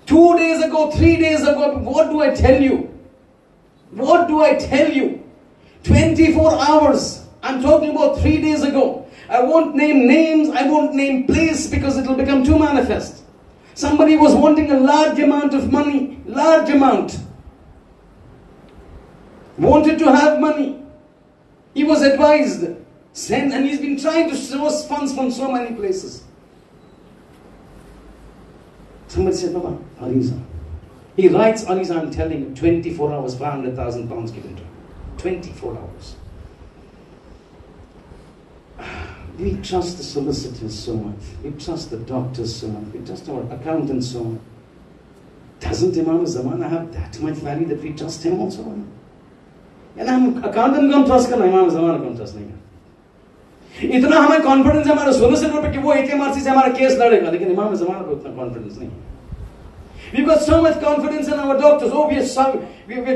2 days ago, 3 days ago, what do I tell you? What do I tell you? 24 hours. I'm talking about 3 days ago. I won't name names, I won't name place because it will become too manifest. Somebody was wanting a large amount of money, large amount. Wanted to have money. He was advised, send, and he's been trying to source funds from so many places. Somebody said, Baba, Ariza. He writes, Ariza, I'm telling you, 24 hours, 500,000 pounds given to him. 24 hours. We trust the solicitors so much. We trust the doctors so much. We trust our accountants so much. Doesn't Imam Zamana have that much value that we trust him also? And हम accountant को trust करना, Imam Zamana को trust नहीं करना. इतना हमें confidence है हमारे solicitor पे कि वो HMRC से हमारा case लड़ेगा, लेकिन Imam Zamana पे उतना confidence नहीं. We've got so much confidence in our doctors. Oh, we're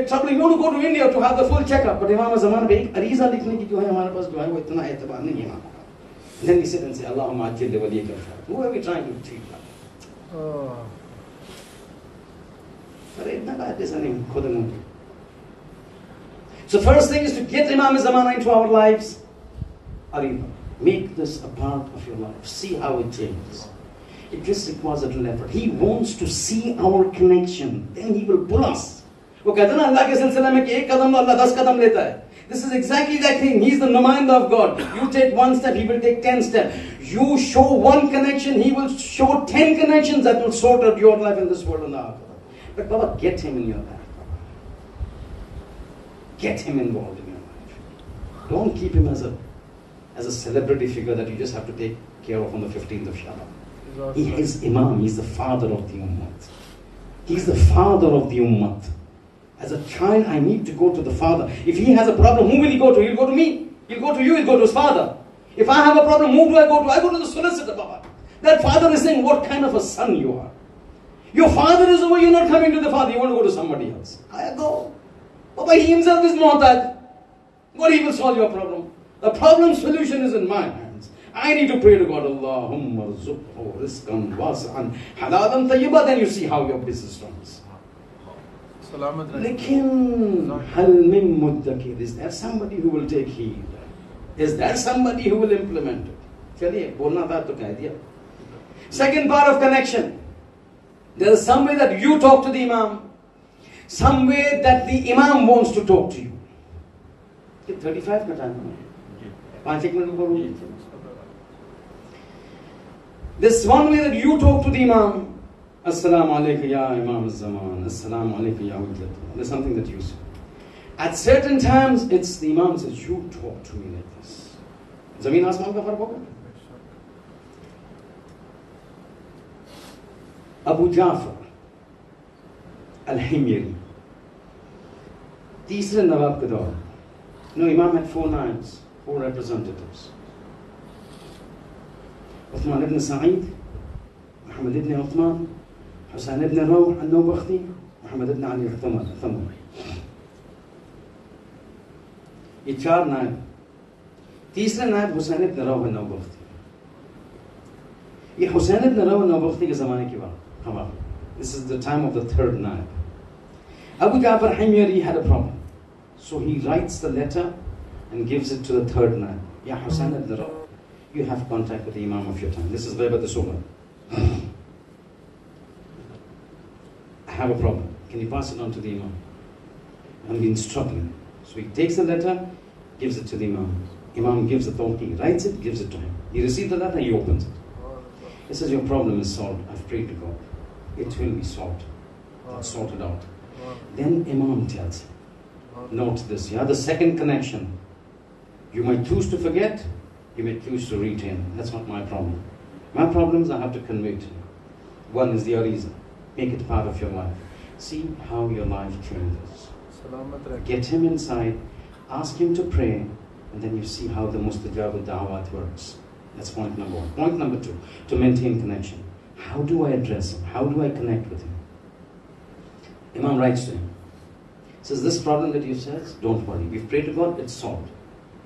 troubling. We want to go to India to have the full checkup. But Imam Zamana पे एक अरीज़ा लिखने की जो है हमारे पास जो है वो इतना एतबार नहीं है हमारा. Then we sit and say, Allahumma ajil li waliyika al-Fatiha. Who are we trying to treat that? So first thing is to get Imam Zamana into our lives. Arima, make this a part of your life. See how it changes. It just requires a little effort. He wants to see our connection. Then he will pull us. वो कहते हैं ना अल्लाह के सिलसिले में कि एक कदम तो अल्लाह 10 कदम लेता है. This is exactly that thing. He's the Numayanda of God. You take 1 step, he will take 10 steps. You show 1 connection, he will show 10 connections that will sort out your life in this world and the afterlife. But Baba, get him in your life. Get him involved in your life. Don't keep him as a celebrity figure that you just have to take care of on the 15th of Shaban. He is Imam. He's the father of the Ummah. He's the father of the Ummah. As a child, I need to go to the father. If he has a problem, who will he go to? He'll go to me. He'll go to you, he'll go to his father. If I have a problem, who do I go to? I go to the solicitor, Baba. That father is saying, what kind of a son you are. Your father is over, you're not coming to the father, you want to go to somebody else. I go. Baba, he himself is mu'tad. What he will solve your problem? The problem solution is in my hands. I need to pray to God, Allahumma rizqhu rizqan wasi'an halalan tayyiba, then you see how your business runs. Lekin hal min muddakir, is there somebody who will take heed? Is there somebody who will implement it? Chaliye, bolna tha to keh diya. Second part of connection. There is some way that you talk to the Imam, some way that the Imam wants to talk to you. 35 ka time hai. 5 minute ko. This one way that you talk to the Imam. Assalamu alaikum ya Imam Zaman. Assalamu alaikum ya Ujjat. There's something that you say. At certain times, it's the Imam says, you talk to me like this. Zameen Asman ka fark hoga? Abu Ja'far al-Himyari. Teesre Nawab ke daur. No, Imam had 4 naibs, 4 representatives. Uthman ibn Sa'id, Muhammad ibn Uthman, Hussain ibn Rawh al-Nawbakhti, Muhammad ibn Ali al-Thamar. ये 4 नायब. तीसरे नायब हुसैन इब्न रौह al-Nawbakhti. ये हुसैन इब्न रौह al-Nawbakhti के ज़माने की बात. This is the time of the 3rd नायब. Abu Ja'far Himyari had a problem. So he writes the letter and gives it to the 3rd naib. Ya Husain ibn Rauh, you have contact with the Imam of your time. This is Ghaibat al-Sughra. I have a problem. Can you pass it on to the Imam? I've been struggling. So he takes the letter, gives it to the Imam. Imam gives the thought, he writes it, gives it to him. He receives the letter, he opens it. He says, your problem is solved. I've prayed to God. it will be sorted out. Then Imam tells him, note this, the second connection. You might choose to forget, you may choose to retain. That's not my problem. My problem is I have to convey to you. One is the reason. Make it part of your life. See how your life changes. Get him inside, ask him to pray, and then you see how the mustajab al-da'wat works. That's point number one. Point number two, to maintain connection. How do I address him? How do I connect with him? Imam writes to him. Says, this problem that you said, don't worry. We've prayed to God, it's solved.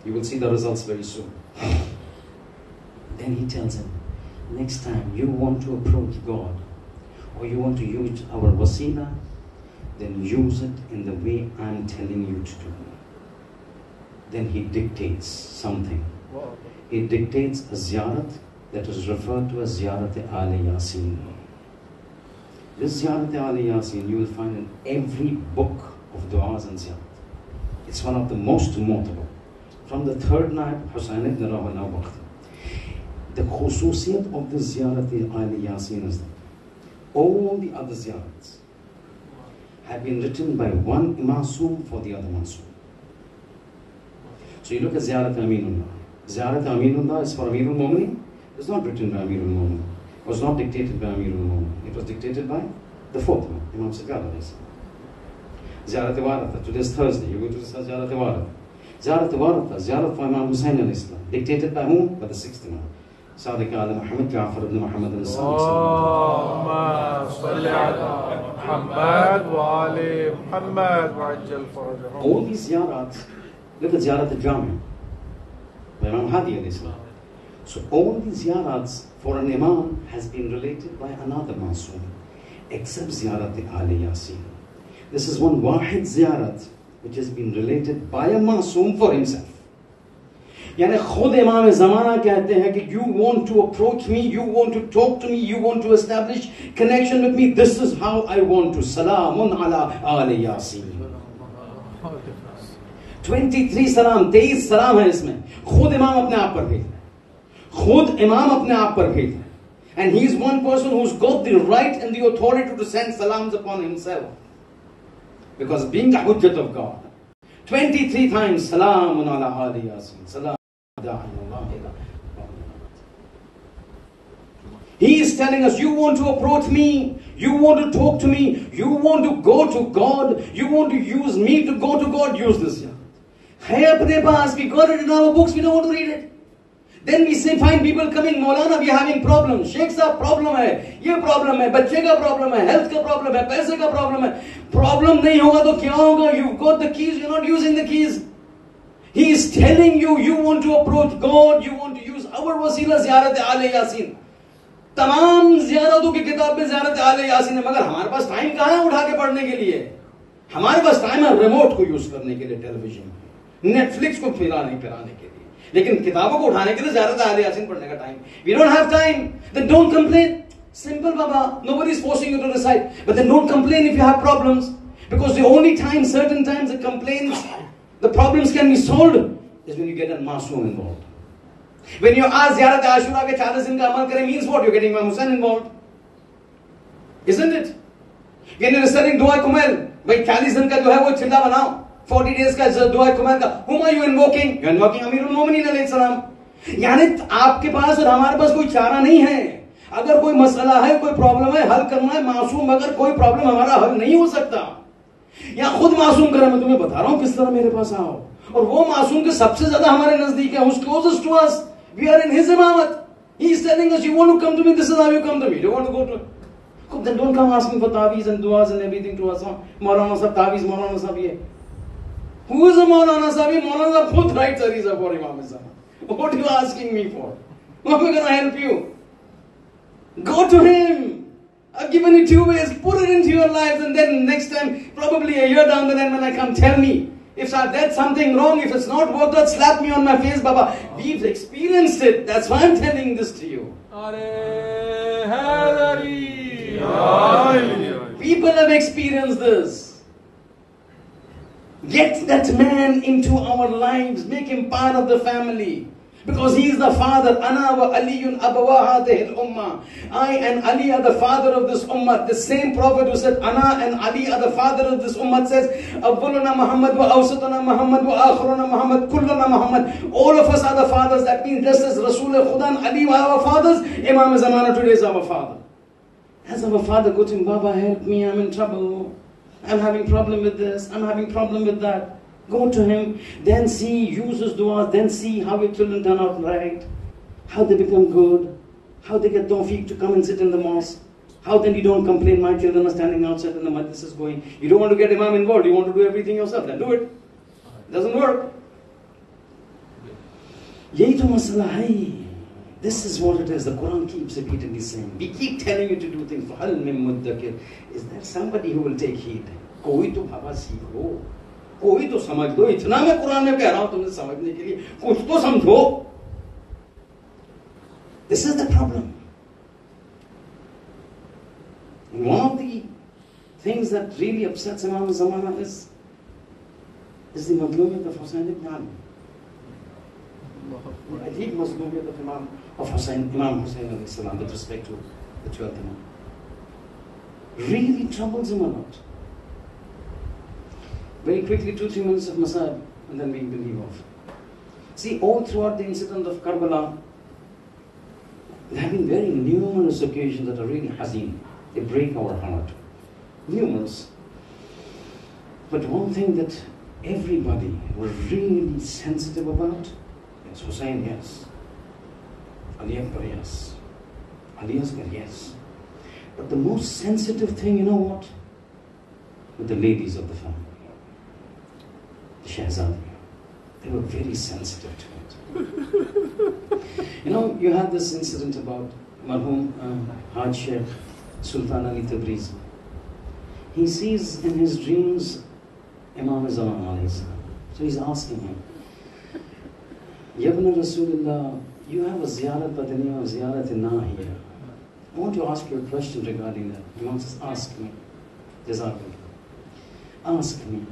You will see the results very soon. Then he tells him, next time you want to approach God, or you want to use our wasila, then use it in the way I'm telling you to do. Then he dictates something. He dictates a ziyarat that is referred to as Ziyarat al-Yasin. This Ziyarat al-Yasin you will find in every book of du'as and ziyarat. It's one of the most notable. From the third night, Husayn ibn Rawah. The khususiyat of the Ziyarat al-Yasin is that all the other ziyarats have been written by one Masum for the other Masum. So you look at Ziyarat Aminullah. Ziyarat Aminullah is for Amirul Mu'minin. It was not written by Amirul Mu'minin. It was not dictated by Amirul Mu'minin. It was dictated by the fourth Imam, Imam Sajjad a.s. Ziyarat Waratha. Today is Thursday. You go to Ziyarat Waratha. Ziyarat Waratha, Ziyarat for Imam Hussain a.s. Dictated by whom? By the sixth Imam. Sadiq ala Muhammad Ja'far ibn Muhammad Allahumma salli ala Muhammad wa ali Muhammad wa ajjal farajahum. All these ziyarats, look at Ziyarat al-Jami by Imam Hadi a.s. So all these ziyarats for an Imam has been related by another Masum, except Ziyarat al-Yasin. This is one wahid ziyarat which has been related by a Masum for himself. यानी खुद इमाम ज़माना कहते हैं कि you want to approach me, you want to talk to me, you want to establish connection with me, this is how I want to. Salamun ala ali Yasin. 23 salam, 23 salam है इसमें. खुद इमाम अपने आप पर भेज रहे हैं. खुद इमाम अपने आप पर भेज रहे हैं. And he is one person who's got the right and the authority to send salams upon himself. Because being the hujjat of God. 23 times, salamun ala ali Yasin. Salam. He is telling us, you want to approach me, you want to talk to me, you want to go to God, you want to use me to go to God, use this. We got it in our books, we don't want to read it. Then we find people coming, Moulana, we are having problems. Sheikh sahab, problem hai, ye problem hai, bachche ka problem hai, health ka problem hai, paise ka problem hai. Problem nahi hoga to kya hoga? You've got the keys, you're not using the keys. He is telling you, you want to approach God, you want to use our wasila Ziyarat al-Yasin. तमाम ज़ियारतों की किताब में ज़ियारत आल-यासीन है, मगर हमारे पास time कहाँ है उठा के पढ़ने के लिए? हमारे पास टाइम है रिमोट को यूज करने के लिए, टेलीविजन, नेटफ्लिक्स को फिराने के लिए, लेकिन किताबों को उठाने के लिए ज़ियारत आल-यासीन पढ़ने का time. We don't have time. Then don't complain. Simple, Baba. Nobody is forcing you to recite. But then don't complain if you have problems, because the only time, certain times, the complaints, the problems can be solved is when you get a Masum involved. When you ask Ziyarat Ashura ke 40 din ka amal kare, means what? You're getting Imam Hussain involved. Isn't it? When you're studying Dua Kumail, bhai 40 din ka jo hai wo chilla banao. 40 days ka Dua Kumail ka. Whom are you invoking? You're invoking Amirul Mu'minin alayhi salam. यानी आपके पास और हमारे पास कोई चारा नहीं है. अगर कोई मसला है, कोई प्रॉब्लम है, हल करना है मासूम, मगर कोई प्रॉब्लम हमारा हल नहीं हो सकता. या खुद मासूम करे, मैं तुम्हें बता रहा हूं किस तरह मेरे पास आओ. और वो मासूम के सबसे ज्यादा हमारे नजदीक है. Who's closest to us? We are in his imamat. He is telling us, you want to come to me, this is how you come to me. You want to go to... Then don't come asking for taweez and du'as and everything to us. Moulana sahab taweez, Moulana sahab ye. Who is a Moulana sahab? Moulana sahab khud writes Ariza for Imam Zaman. What are you asking me for? How am I going to help you? Go to him. I've given you 2 ways. Put it into your lives, and then next time, probably a year down the line when I come, tell me. If I did something wrong, if it's not worked out, slap me on my face, Baba. We've experienced it. That's why I'm telling this to you. People have experienced this. Get that man into our lives. Make him part of the family. Because he is the father. Ana wa Aliyun abawa hadhihi al-ummah. I and Ali are the father of this ummah. The same prophet who said Ana and Ali are the father of this ummah says Awwaluna Muhammad wa awsatuna Muhammad wa akhiruna Muhammad kulluna Muhammad. All of us are the fathers. That means just as Rasul Khuda and Ali were our fathers, Imam Zamana today is our father. As our father go to him, Baba, help me, I'm in trouble. I'm having problem with this, I'm having problem with that. Go to him, then see, use his du'as, then see how your children turn out right, how they become good, how they get tawfiq to come and sit in the mosque, how then you don't complain, my children are standing outside and the majlis is going. You don't want to get Imam involved, you want to do everything yourself, then do it. It doesn't work. Yahi to masala hai. This is what it is. The Quran keeps repeatedly saying. We keep telling you to do things. Is there somebody who will take heed? कोई तो बाबा सीखो, कोई तो समझ लो. इतना मैं कुरान में कह रहा हूं तुमसे समझने के लिए, कुछ तो समझो. This is the problem. And one of the things that really upsets Imam Zamana is the madlumiyat of Hussain ibn Ali. The deep madlumiyat of Imam Hussain a.s. with respect to the 12th Imam. Really troubles him a lot. Very quickly, 2-3 minutes of masab, and then we will leave off. See, all throughout the incident of Karbala, there have been very numerous occasions that are really hazeen. They break our heart. Numerous. But one thing that everybody was really sensitive about, yes, Hussain, yes. Ali Akbar, yes. Ali Asghar, yes. But the most sensitive thing, you know what? With the ladies of the family. The Shahzadia. They were very sensitive to it. You know, you had this incident about Marhum Haj Sheikh Sultan Ali Tabrizi. He sees in his dreams Imam Zamana a.s. So he's asking him, Yabna Rasulullah, you have a ziyarat badaniya or ziyarat nahiya. I want to ask you a question regarding that. Imam says, ask me. Jazakallah. Ask me.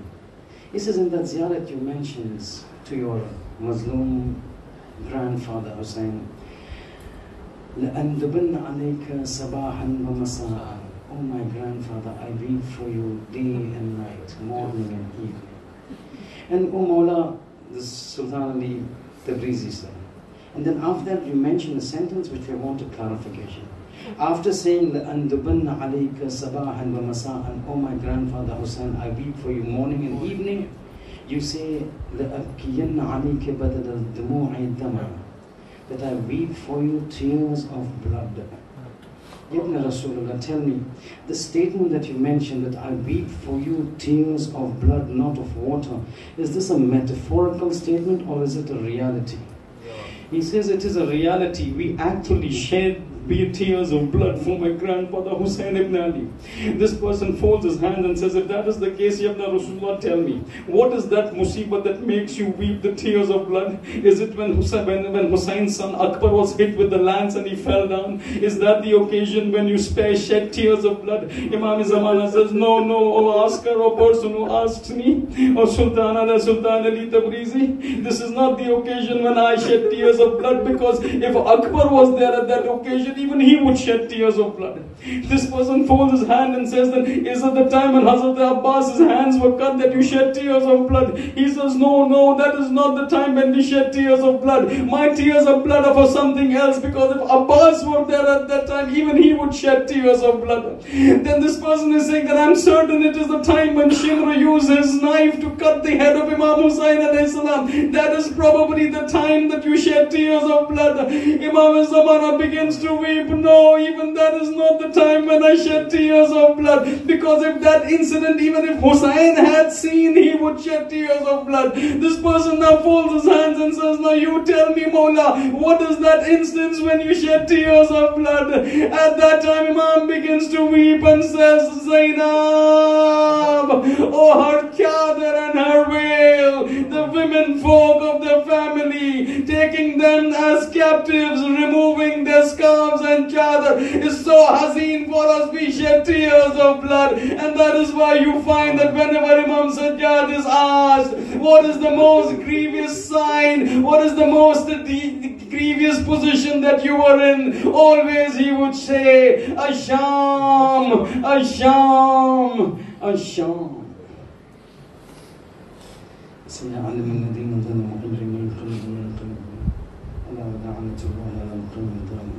He says, in that ziyarat you mentioned to your Muslim grandfather Hussain, لَأَنْدُبَنَّ عَلَيْكَ صَبَاحًا وَمَسَاءً. Oh my grandfather, I read for you day and night, morning and evening. And oh Mawla, this Sultan Ali Tabrizi said. And then after that you mention a sentence which I want a clarification. After saying لَأَنْدُبَنَّ عَلَيْكَ صَبَاحًا وَمَسَاءً. Oh my grandfather Hussain, I read for you morning and evening. You say لَأَبْكِيَنَّ عَلَيْكَ بَدَلَ الدُّمُوعِ دَمًا. That I weep for you tears of blood. Ibn Rasulullah, tell me, the statement that you mentioned that I weep for you tears of blood, not of water, is this a metaphorical statement or is it a reality? He says it is a reality. We actually shed tears of blood for my grandfather Hussain ibn Ali. This person folds his hands and says, if that is the case, Yabna Rasulullah, tell me, what is that musibah that makes you weep the tears of blood? Is it when Hussein's son Akbar was hit with the lance and he fell down? Is that the occasion when you shed tears of blood? Imam Zamana says, no, oh asker, or person who asks me, or Sultan Ali Tabrizi, this is not the occasion when I shed tears of blood, because if Akbar was there at that occasion, even he would shed tears of blood. This person folds his hand and says, then is it the time when Hazrat Abbas's hands were cut that you shed tears of blood? He says, no, that is not the time when we shed tears of blood. My tears of blood are for something else, because if Abbas were there at that time, even he would shed tears of blood. Then this person is saying that I'm certain it is the time when Shimr used his knife to cut the head of Imam Hussain a.s. That is probably the time that you shed tears of blood. Imam Zamana begins to weep. No, even that is not the time when I shed tears of blood, because if that incident, even if Hussain had seen, he would shed tears of blood. This person now folds his hands and says, now you tell me, Mawla, what is that instance when you shed tears of blood? At that time Imam begins to weep and says, Zainab, oh her chadar and her veil, the women folk of the family, taking them as captives, removing their scarves and chadar is so hazin seen for us, we shed tears of blood. And that is why you find that whenever Imam Sajjad is asked, what is the most grievous sign, what is the most grievous position that you were in, always he would say, Asham, Asham, Asham. سيعلم الذين ظلموا أجر من قلب من قلب ألا ودعنة الله على مقام الظالم